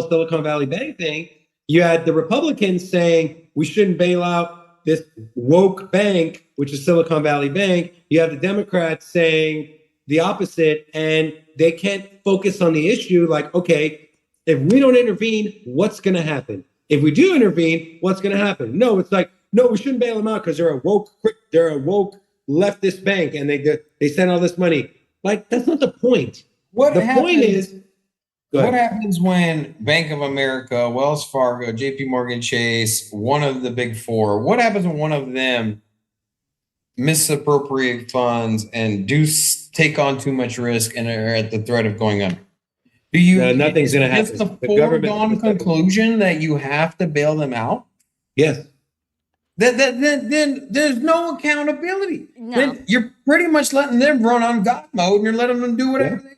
Silicon Valley Bank thing, you had the Republicans saying we shouldn't bail out this woke bank, which is Silicon Valley Bank. You have the Democrats saying the opposite, and they can't focus on the issue. Like, okay, if we don't intervene, what's going to happen? If we do intervene, what's going to happen? No, it's like, no, we shouldn't bail them out because they're a woke leftist bank, and they send all this money. Like, that's not the point. The point is Go What ahead. happens when Bank of America, Wells Fargo, JP Morgan Chase, one of the big four, what happens when one of them misappropriate funds and take on too much risk and are at the threat of going under? Nothing's Is going to this happen. the The government's going foregone to step in. conclusion that you have to bail them out? Yes. Then there's no accountability. No. Then you're pretty much letting them run on God mode and you're letting them do whatever they.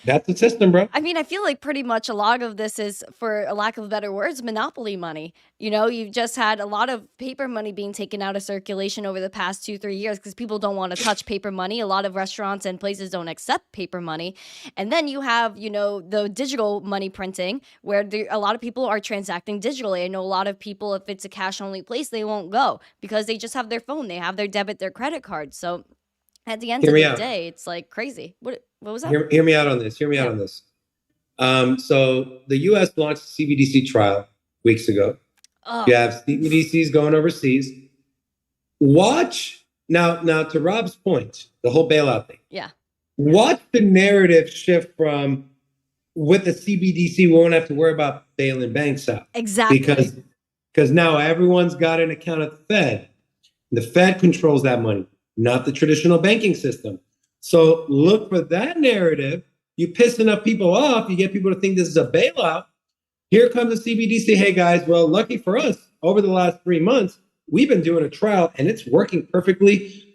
That's the system, bro. I mean, I feel like pretty much a lot of this is, for a lack of better words, monopoly money. You know, you've just had a lot of paper money being taken out of circulation over the past 2-3 years because people don't want to touch paper money. A lot of restaurants and places don't accept paper money. And then you have, you know, the digital money printing where a lot of people are transacting digitally. I know a lot of people, if it's a cash only place, they won't go because they just have their phone. They have their debit, their credit card. So at the end of the day, it's like crazy. What was that? Hear me out on this. Hear me out on this. So the U.S. launched a CBDC trial weeks ago. You have CBDCs going overseas. Watch now. To Rob's point, the whole bailout thing. Yeah. Watch the narrative shift from with the CBDC, we won't have to worry about bailing banks out. Exactly. Because now everyone's got an account at the Fed. The Fed controls that money, not the traditional banking system. So look for that narrative. You piss enough people off, you get people to think this is a bailout. Here comes the CBDC. Hey guys, well, lucky for us, over the last 3 months, we've been doing a trial and it's working perfectly.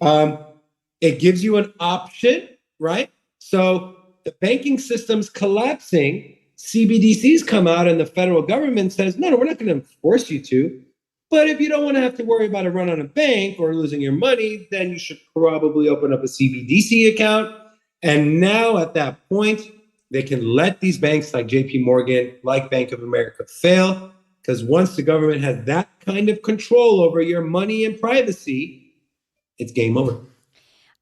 It gives you an option, right? So the banking system's collapsing. CBDCs come out and the federal government says, no, we're not going to force you to. But if you don't want to have to worry about a run on a bank or losing your money, then you should probably open up a CBDC account. And now at that point, they can let these banks like JP Morgan, like Bank of America fail. Because once the government has that kind of control over your money and privacy, it's game over.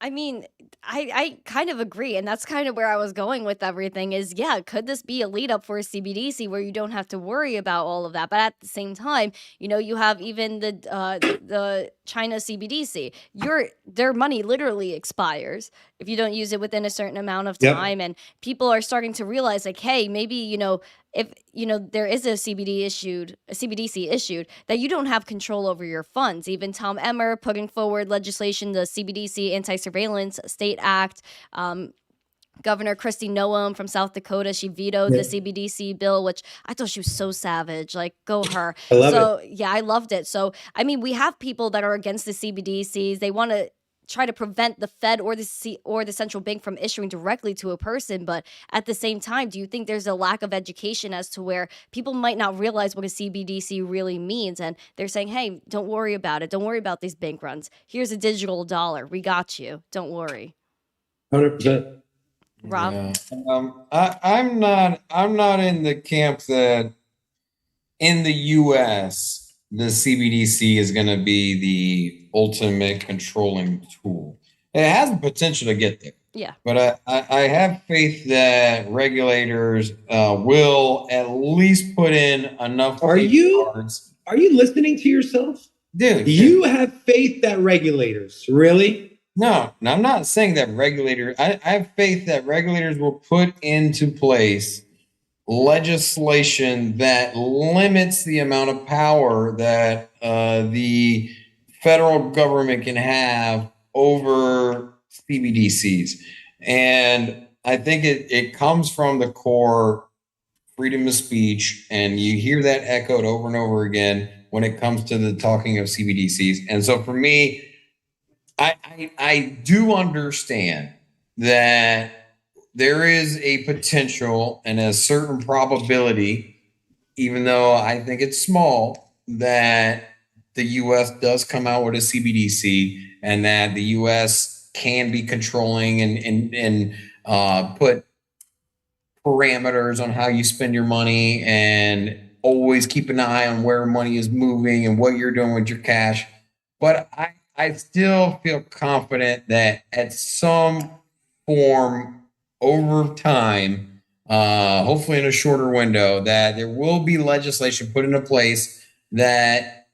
I mean, I kind of agree. And that's kind of where I was going with everything is, yeah, could this be a lead up for a CBDC where you don't have to worry about all of that? But at the same time, you know, you have even the China CBDC. Their money literally expires if you don't use it within a certain amount of time. Yep. And people are starting to realize like, hey, maybe, you know, if you know there is a CBDC issued, that you don't have control over your funds. Even Tom Emmer putting forward legislation, the CBDC Anti-Surveillance State Act. Governor Kristi Noem from South Dakota, she vetoed the CBDC bill, which I thought she was so savage. Like, go her. I love it. Yeah, I loved it. So, I mean, we have people that are against the CBDCs. They want to try to prevent the Fed or the central bank from issuing directly to a person. But at the same time, do you think there's a lack of education as to where people might not realize what a CBDC really means? And they're saying, hey, don't worry about it. Don't worry about these bank runs. Here's a digital dollar. We got you. Don't worry. 100%. Rob? Yeah. I'm not in the camp that in the US the CBDC is going to be the ultimate controlling tool. It has the potential to get there. Yeah. But I have faith that regulators will at least put in enough. Are you listening to yourself? Dude. You have faith that regulators, really? No, I'm not saying that I have faith that regulators will put into place legislation that limits the amount of power that the federal government can have over CBDCs. And I think it comes from the core freedom of speech, and you hear that echoed over and over again when it comes to the talking of CBDCs. And so for me, I do understand that there is a potential and a certain probability, even though I think it's small, that the U.S. does come out with a CBDC and that the U.S. can be controlling and put parameters on how you spend your money and always keep an eye on where money is moving and what you're doing with your cash. But I still feel confident that at some form over time, hopefully in a shorter window, that there will be legislation put into place that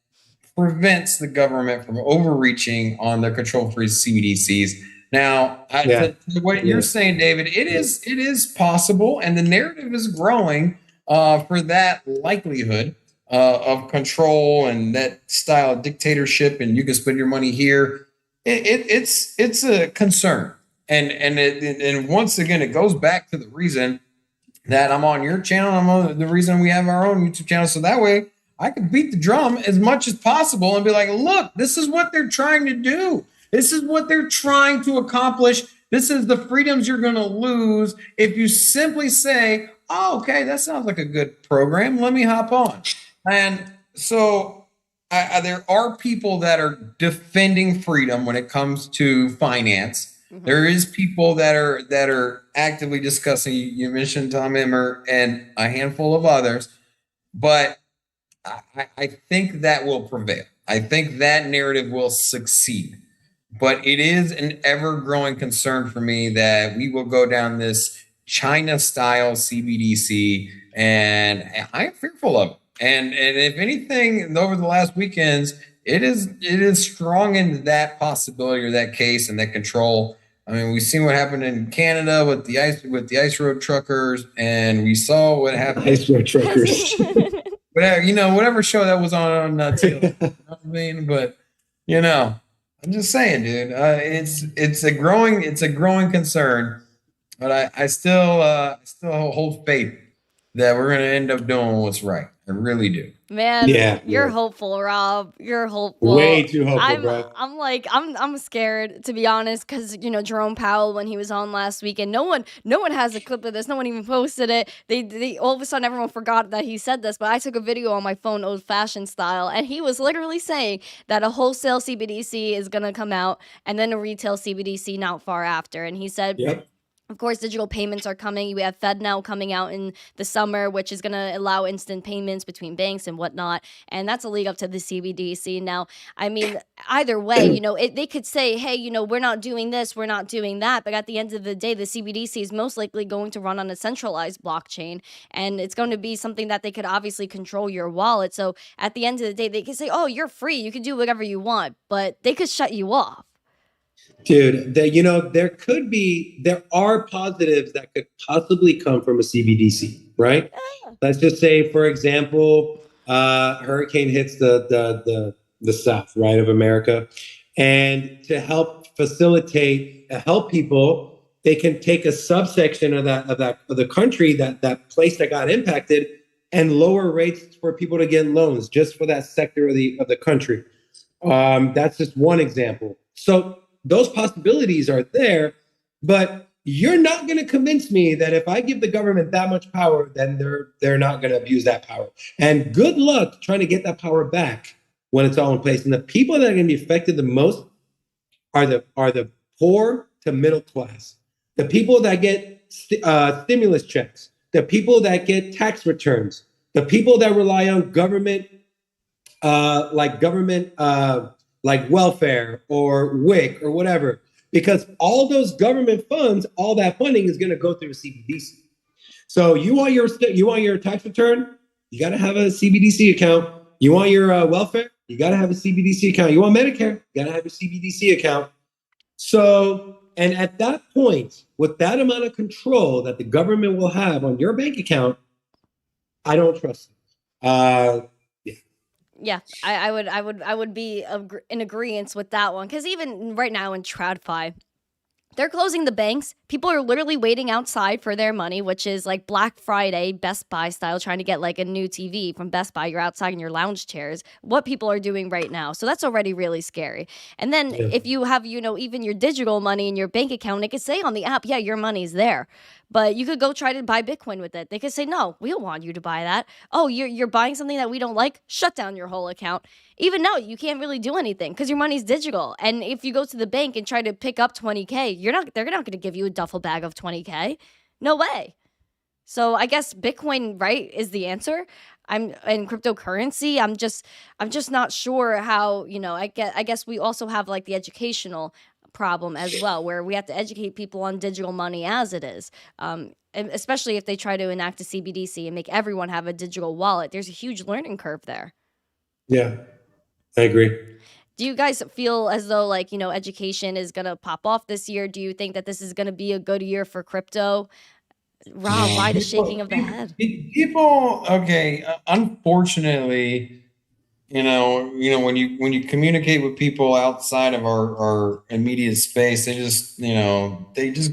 prevents the government from overreaching on their control-free CBDCs. Now, Yeah. to what Yeah. you're saying, David, it is possible, and the narrative is growing for that likelihood of control and that style of dictatorship, and you can spend your money here. It's a concern, and once again, it goes back to the reason that I'm on your channel. I'm on the reason we have our own YouTube channel, so that way I can beat the drum as much as possible and be like, look, this is what they're trying to do. This is what they're trying to accomplish. This is the freedoms you're going to lose if you simply say, oh, okay, that sounds like a good program. Let me hop on. And so there are people that are defending freedom when it comes to finance. There is people that are actively discussing. You mentioned Tom Emmer and a handful of others, but I think that will prevail. I think that narrative will succeed. But it is an ever growing concern for me that we will go down this China style CBDC, and I'm fearful of it. And if anything, over the last weekends, it is strong into that possibility or that case and that control. I mean, we've seen what happened in Canada with the ice road truckers, and we saw what happened. Ice road truckers. Whatever show that was on TL. You know what I mean? But I'm just saying, dude. It's a growing concern, but I still hold faith that we're gonna end up doing what's right. I really do. Man, Yeah, you're yeah. hopeful, Rob. You're hopeful. Way too hopeful, bro. I'm scared, to be honest, because Jerome Powell, when he was on last week, and no one has a clip of this. No one even posted it. They all of a sudden everyone forgot that he said this, but I took a video on my phone, old fashioned style, and he was literally saying that a wholesale CBDC is gonna come out, and then a retail CBDC not far after, and he said. Yep. Of course, digital payments are coming. We have FedNow coming out in the summer, which is going to allow instant payments between banks and whatnot. And that's a league up to the CBDC. Now, I mean, either way, they could say, hey, we're not doing this, we're not doing that. But at the end of the day, the CBDC is most likely going to run on a centralized blockchain. And it's going to be something that they could obviously control your wallet. So at the end of the day, they could say, oh, you're free. You can do whatever you want. But they could shut you off. Dude, there are positives that could possibly come from a CBDC, right? Yeah. Let's just say, for example, hurricane hits the south, right, of America, and to help help people, they can take a subsection of the country, that place that got impacted, and lower rates for people to get loans just for that sector of the country. That's just one example. So those possibilities are there, but you're not going to convince me that if I give the government that much power, then they're not going to abuse that power. And good luck trying to get that power back when it's all in place. And the people that are going to be affected the most are the poor to middle class, the people that get stimulus checks, the people that get tax returns, the people that rely on government, like welfare or WIC or whatever, because all those government funds, all that funding is going to go through a CBDC. So you want your tax return, you got to have a CBDC account. You want your welfare, you got to have a CBDC account. You want Medicare, you got to have a CBDC account. So, and at that point, with that amount of control that the government will have on your bank account, I don't trust it. Yeah, I would be in agreement with that one, because even right now in TradFi, they're closing the banks. People are literally waiting outside for their money, which is like Black Friday, Best Buy style, trying to get like a new TV from Best Buy. You're outside in your lounge chairs. What people are doing right now. So that's already really scary. And then if you have, even your digital money in your bank account, it could say on the app, yeah, your money's there. But you could go try to buy Bitcoin with it. They could say, no, we don't want you to buy that. Oh, you're buying something that we don't like? Shut down your whole account. Even no, you can't really do anything because your money's digital. And if you go to the bank and try to pick up 20K, they're not going to give you a duffel bag of 20K. No way. So I guess Bitcoin, right, is the answer. In cryptocurrency, I'm just not sure how, I guess we also have like the educational problem as well, where we have to educate people on digital money as it is. And especially if they try to enact a CBDC and make everyone have a digital wallet, there's a huge learning curve there. Yeah, I agree. Do you guys feel as though like, education is going to pop off this year? Do you think that this is going to be a good year for crypto? Rob, Yeah, why the shaking of the head? people. Okay, unfortunately, when you communicate with people outside of our immediate space, they just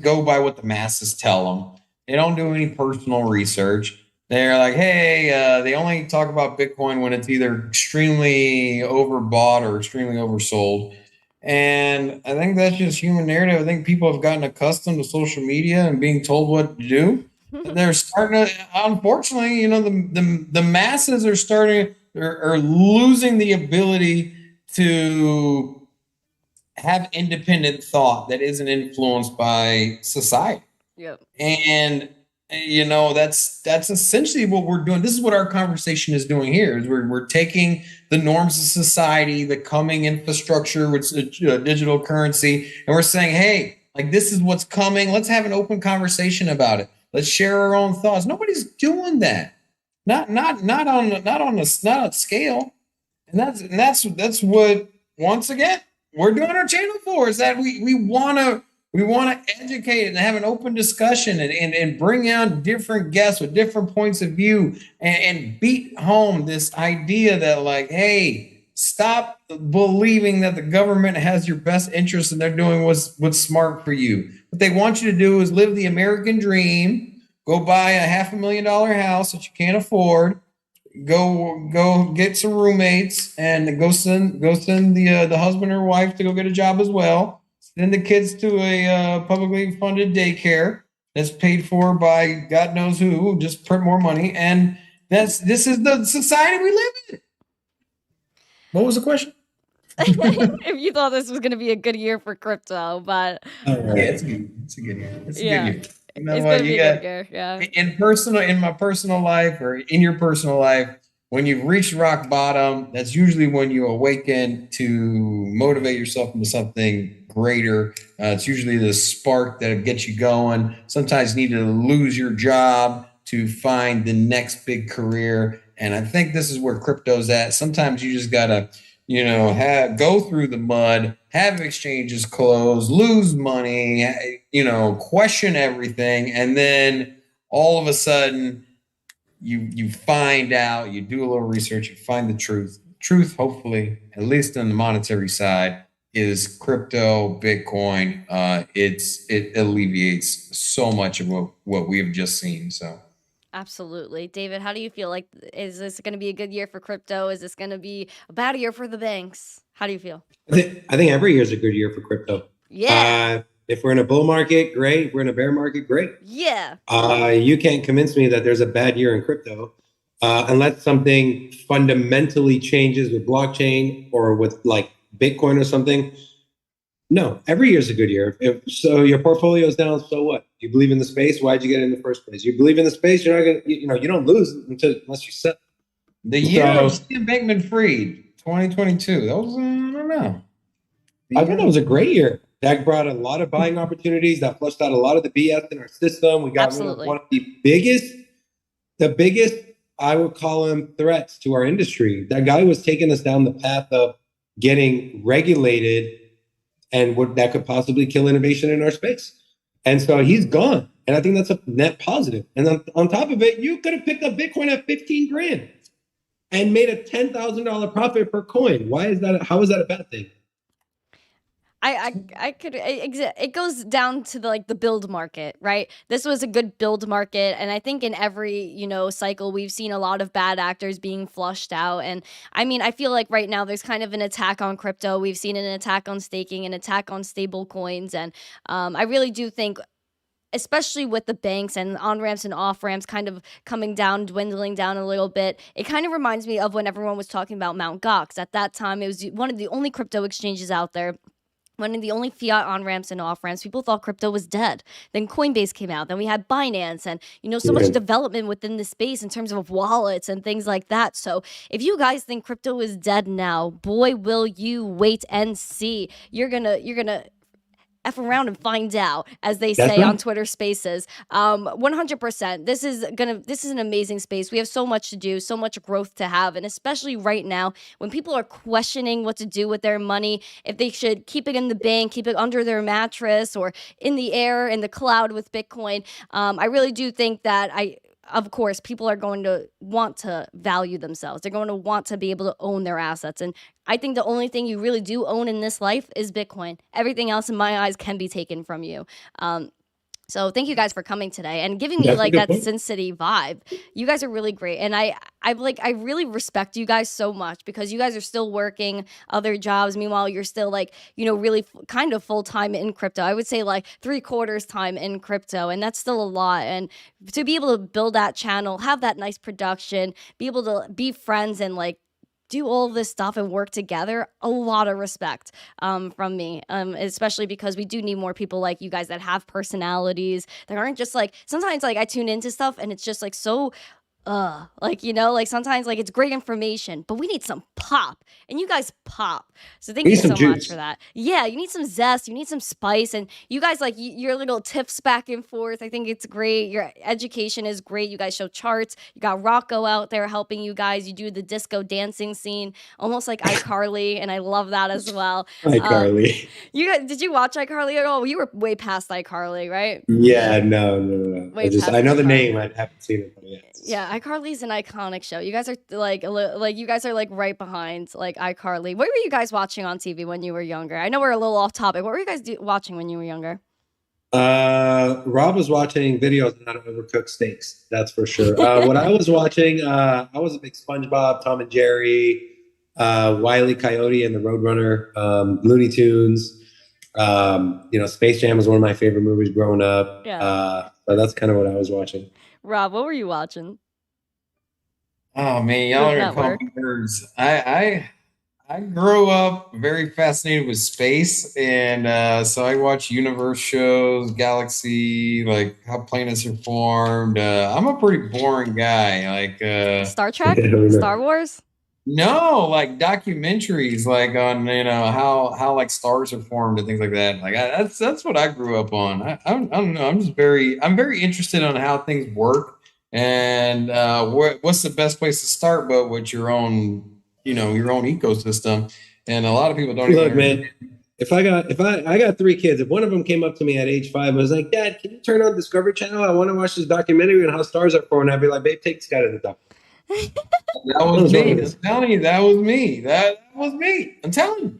go by what the masses tell them. They don't do any personal research. They're like, hey, they only talk about Bitcoin when it's either extremely overbought or extremely oversold. And I think that's just human narrative. I think people have gotten accustomed to social media and being told what to do. And they're starting to, unfortunately, the masses are starting are losing the ability to have independent thought that isn't influenced by society. Yep. And that's essentially what we're doing. This is what our conversation is doing here. Is we're taking the norms of society, the coming infrastructure with digital currency, and we're saying, hey, like this is what's coming. Let's have an open conversation about it. Let's share our own thoughts. Nobody's doing that. Not on a scale. And that's what, once again, we're doing our channel for, is that we want to educate and have an open discussion and bring out different guests with different points of view and beat home this idea that, like, hey, stop believing that the government has your best interest and they're doing what's smart for you. What they want you to do is live the American dream, go buy a $500,000 house that you can't afford, go get some roommates, and go send the husband or wife to go get a job as well. Send the kids to a publicly funded daycare that's paid for by God knows who. Just print more money, and this is the society we live in. What was the question? If you thought this was going to be a good year for crypto, but yeah, it's good. It's a good year. It's a good year. You know it's what? going to be a good year. Yeah. In my personal life, or in your personal life, when you've reached rock bottom, that's usually when you awaken to motivate yourself into something greater. It's usually the spark that gets you going. Sometimes you need to lose your job to find the next big career. And I think this is where crypto's at. Sometimes you just gotta, go through the mud, have exchanges close, lose money, question everything, and then all of a sudden you find out, you do a little research, you find the truth. Truth, hopefully, at least on the monetary side, is crypto, Bitcoin. It alleviates so much of what we have just seen. So. Absolutely. David, how do you feel? Like, is this going to be a good year for crypto? Is this going to be a bad year for the banks? How do you feel? I think every year is a good year for crypto. Yeah. If we're in a bull market, great. If we're in a bear market, great. Yeah. You can't convince me that there's a bad year in crypto unless something fundamentally changes with blockchain or with like Bitcoin or something. No, every year is a good year. So your portfolio is down, so what? You believe in the space? Why'd you get in the first place? You believe in the space, you're not gonna, you don't lose unless you sell. The year of Sam Bankman-Fried, 2022. That was, I don't know. I thought that was a great year. That brought a lot of buying opportunities. That flushed out a lot of the BS in our system. We got one of the biggest, I would call him, threats to our industry. That guy was taking us down the path of getting regulated and that could possibly kill innovation in our space. And so he's gone. And I think that's a net positive. And then on top of it, you could have picked up Bitcoin at 15 grand and made a $10,000 profit per coin. Why is that? How is that a bad thing? It goes down to the build market, right? This was a good build market, and I think in every cycle we've seen a lot of bad actors being flushed out. And I mean, I feel like right now there's kind of an attack on crypto. We've seen an attack on staking, an attack on stable coins, and I really do think, especially with the banks and on-ramps and off-ramps kind of coming down, dwindling down a little bit, it kind of reminds me of when everyone was talking about Mt. Gox. At that time, it was one of the only crypto exchanges out there, one of the only fiat on-ramps and off-ramps. People thought crypto was dead. Then Coinbase came out. Then we had Binance and, so much development within the space in terms of wallets and things like that. So if you guys think crypto is dead now, boy, will you wait and see. You're gonna F around and find out, as they That's say on right. Twitter Spaces. 100%. This is an amazing space. We have so much to do, so much growth to have, and especially right now when people are questioning what to do with their money, if they should keep it in the bank, keep it under their mattress, or in the air, in the cloud with Bitcoin. I really do think that of course, people are going to want to value themselves. They're going to want to be able to own their assets. And I think the only thing you really do own in this life is Bitcoin. Everything else, in my eyes, can be taken from you. So thank you guys for coming today and giving me That's a like good that point. Sin City vibe. You guys are really great, and I really respect you guys so much because you guys are still working other jobs. Meanwhile, you're still like really kind of full time in crypto. I would say like 3/4 time in crypto, and that's still a lot. And to be able to build that channel, have that nice production, be able to be friends and like do all this stuff and work together, a lot of respect from me, especially because we do need more people like you guys that have personalities that aren't just like, sometimes like I tune into stuff and it's just like so like like sometimes like it's great information, but we need some pop, and you guys pop. So thank We you need some so much juice. for that. Yeah, you need some zest, you need some spice, and you guys like your little tips back and forth. I think it's great. Your education is great. You guys show charts. You got Rocco out there helping you guys. You do the disco dancing scene, almost like iCarly, and I love that as well. Hi, Um, Carly. you guys, did you watch iCarly at all? You were way past iCarly, right? Yeah, no. Way I past know the iCarly. name. I haven't seen it, but yeah. Yeah, iCarly's an iconic show. You guys are like like you guys are like right behind like iCarly. What were you guys watching on TV when you were younger? I know we're a little off topic. What were you guys watching when you were younger? Rob was watching videos on how to overcook steaks. That's for sure. What I was watching, I was a big SpongeBob, Tom and Jerry, Wile E. Coyote and the Roadrunner, Looney Tunes. Space Jam was one of my favorite movies growing up. Yeah. So that's kind of what I was watching. Rob, what were you watching? Oh man, y'all What are gonna call network? me nerds. I grew up very fascinated with space, and so I watch universe shows, galaxy, like how planets are formed. I'm a pretty boring guy. Like Star Trek? I don't know. Star Wars? no, like documentaries, like on how like stars are formed and things like that. Like that's what I grew up on. I don't know. I'm very interested on how things work, and what's the best place to start, but with your own your own ecosystem. And a lot of people don't even Look, understand. man, I got three kids. If one of them came up to me at age 5 and was like, "Dad, can you turn on Discovery Channel? I want to watch this documentary on how stars are formed," I'd be like, "Babe, take this guy to the doctor." That What was was wrong me. with I'm this? telling you, that was me. That was me. I'm telling you.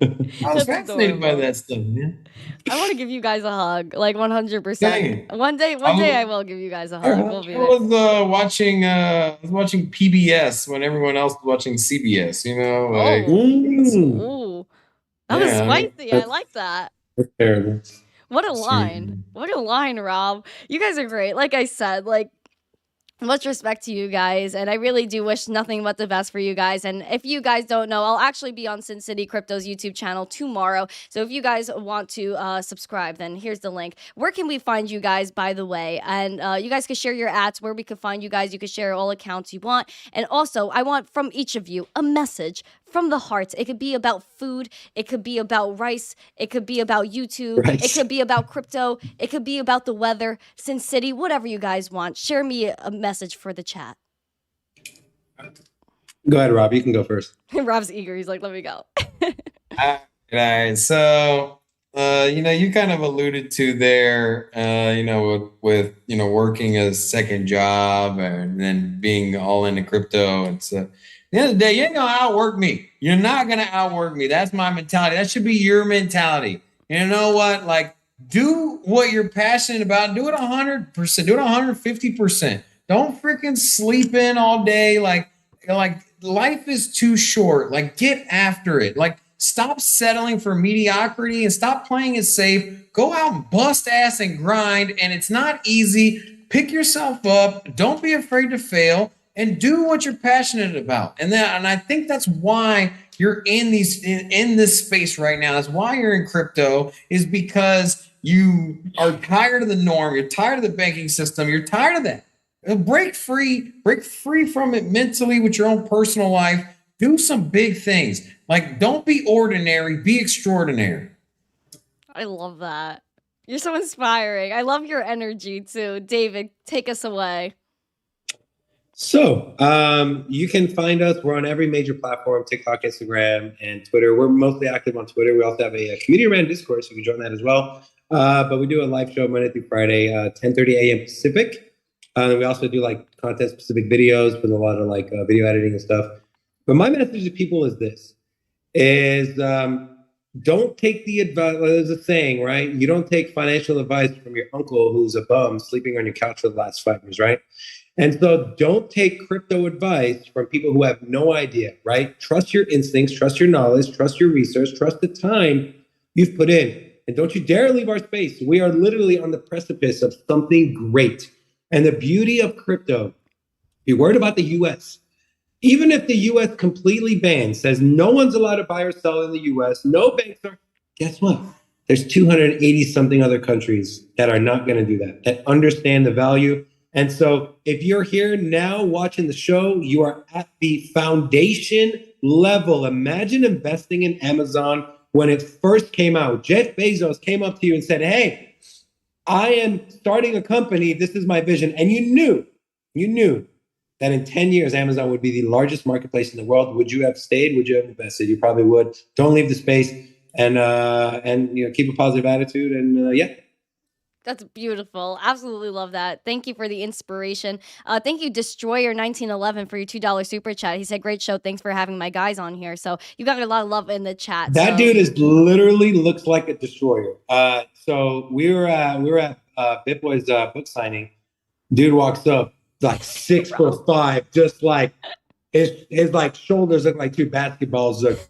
I was That's fascinated by adorable. that stuff, man. I want to give you guys a hug, like 100%. Dang. One day I will give you guys a hug. We'll be I there. was watching PBS when everyone else was watching CBS. Like Oh, Mm, ooh, that was yeah, spicy. I that's, like that. that's terrible. What a line. seriously. What a line, Rob. You guys are great. Like I said, like much respect to you guys, and I really do wish nothing but the best for you guys. And if you guys don't know, I'll actually be on Sin City Crypto's YouTube channel tomorrow. So if you guys want to subscribe, then here's the link. Where can we find you guys, by the way? And you guys can share your ads where we can find you guys. You can share all accounts you want. And also, I want from each of you a message from the heart. It could be about food. It could be about rice. It could be about YouTube. Right. It could be about crypto. It could be about the weather, Sin City, whatever you guys want. Share me a message for the chat. Go ahead, Rob. You can go first. Rob's eager. He's like, let me go. All right. So, you kind of alluded to there, with working a second job and then being all into crypto. It's at the end of the day, you ain't gonna outwork me. You're not gonna outwork me. That's my mentality. That should be your mentality. You know what? Like, do what you're passionate about. Do it 100%. Do it 150%. Don't freaking sleep in all day. Like life is too short. Like, get after it. Like, stop settling for mediocrity and stop playing it safe. Go out and bust ass and grind. And it's not easy. Pick yourself up. Don't be afraid to fail and do what you're passionate about. And I think that's why you're in this space right now. That's why you're in crypto, is because you are tired of the norm. You're tired of the banking system. You're tired of that. Break free from it mentally with your own personal life. Do some big things. Like, don't be ordinary, be extraordinary. I love that. You're so inspiring. I love your energy too. David, take us away. So you can find us. We're on every major platform, TikTok, Instagram, and Twitter. We're mostly active on Twitter. We also have a community ran Discord, so you can join that as well. But we do a live show Monday through Friday, 10:30 a.m. Pacific. We also do like content-specific videos with a lot of like video editing and stuff. But my message to people is this, is don't take the advice. There's a saying, right? You don't take financial advice from your uncle who's a bum sleeping on your couch for the last 5 years, right? And so don't take crypto advice from people who have no idea, right? Trust your instincts, trust your knowledge, trust your research, trust the time you've put in. And don't you dare leave our space. We are literally on the precipice of something great. And the beauty of crypto, be worried about the US. Even if the US completely bans, says no one's allowed to buy or sell in the US, no banks are, guess what? There's 280 something other countries that are not going to do that, that understand the value. And so if you're here now watching the show, you are at the foundation level. Imagine investing in Amazon when it first came out. Jeff Bezos came up to you and said, hey, I am starting a company. This is my vision. And you knew that in 10 years, Amazon would be the largest marketplace in the world. Would you have stayed? Would you have invested? You probably would. Don't leave the space and keep a positive attitude. And yeah. That's beautiful. Absolutely love that. Thank you for the inspiration. Thank you, Destroyer1911, for your $2 super chat. He said, great show. Thanks for having my guys on here. So you got a lot of love in the chat. That dude is literally looks like a destroyer. So we were at BitBoy's book signing. Dude walks up like 6'5", just like his like shoulders look like two basketballs. Like,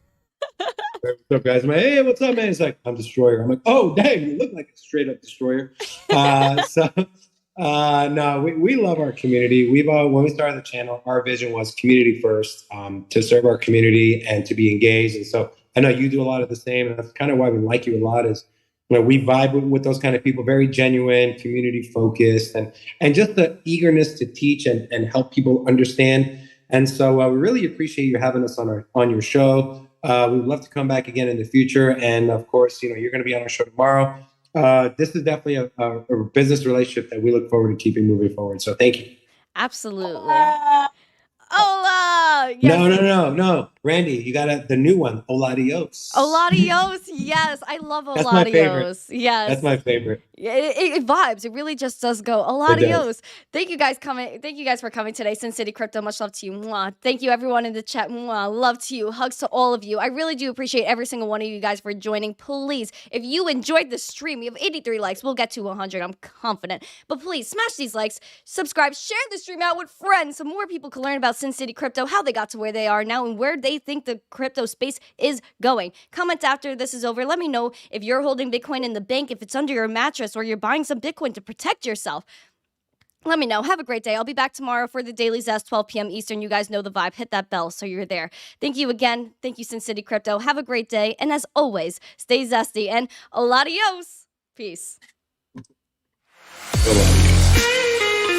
what's up, guys? I'm like, hey, what's up, man? He's like, I'm Destroyer. I'm like, oh, dang, you look like a straight up Destroyer. No, we love our community. When we started the channel, our vision was community first, to serve our community and to be engaged. And so I know you do a lot of the same, and that's kind of why we like you a lot. Is we vibe with those kind of people, very genuine, community focused, and just the eagerness to teach and help people understand. And so we really appreciate you having us on your show. We'd love to come back again in the future. And of course, you're going to be on our show tomorrow. This is definitely a business relationship that we look forward to keeping moving forward. So thank you. Absolutely. Hola! Yes. No. Randy, you got the new one, Oladios. Oladios, yes. I love Oladios. That's my favorite. Yes. That's my favorite. It vibes. It really just does go. Oladios. Thank you guys for coming today. Sin City Crypto, much love to you. Mwah. Thank you everyone in the chat. Mwah. Love to you. Hugs to all of you. I really do appreciate every single one of you guys for joining. Please, if you enjoyed the stream, we have 83 likes. We'll get to 100. I'm confident. But please smash these likes, subscribe, share the stream out with friends so more people can learn about Sin City Crypto, how they got to where they are now, and where they think the crypto space is going. Comment after this is over. Let me know if you're holding Bitcoin in the bank, if it's under your mattress, or you're buying some Bitcoin to protect yourself. Let me know. Have a great day. I'll be back tomorrow for the Daily Zest, 12 p.m. Eastern. You guys know the vibe. Hit that bell so you're there. Thank you again. Thank you, Sin City Crypto. Have a great day. And as always, stay zesty and Oladios. Peace. Oladios.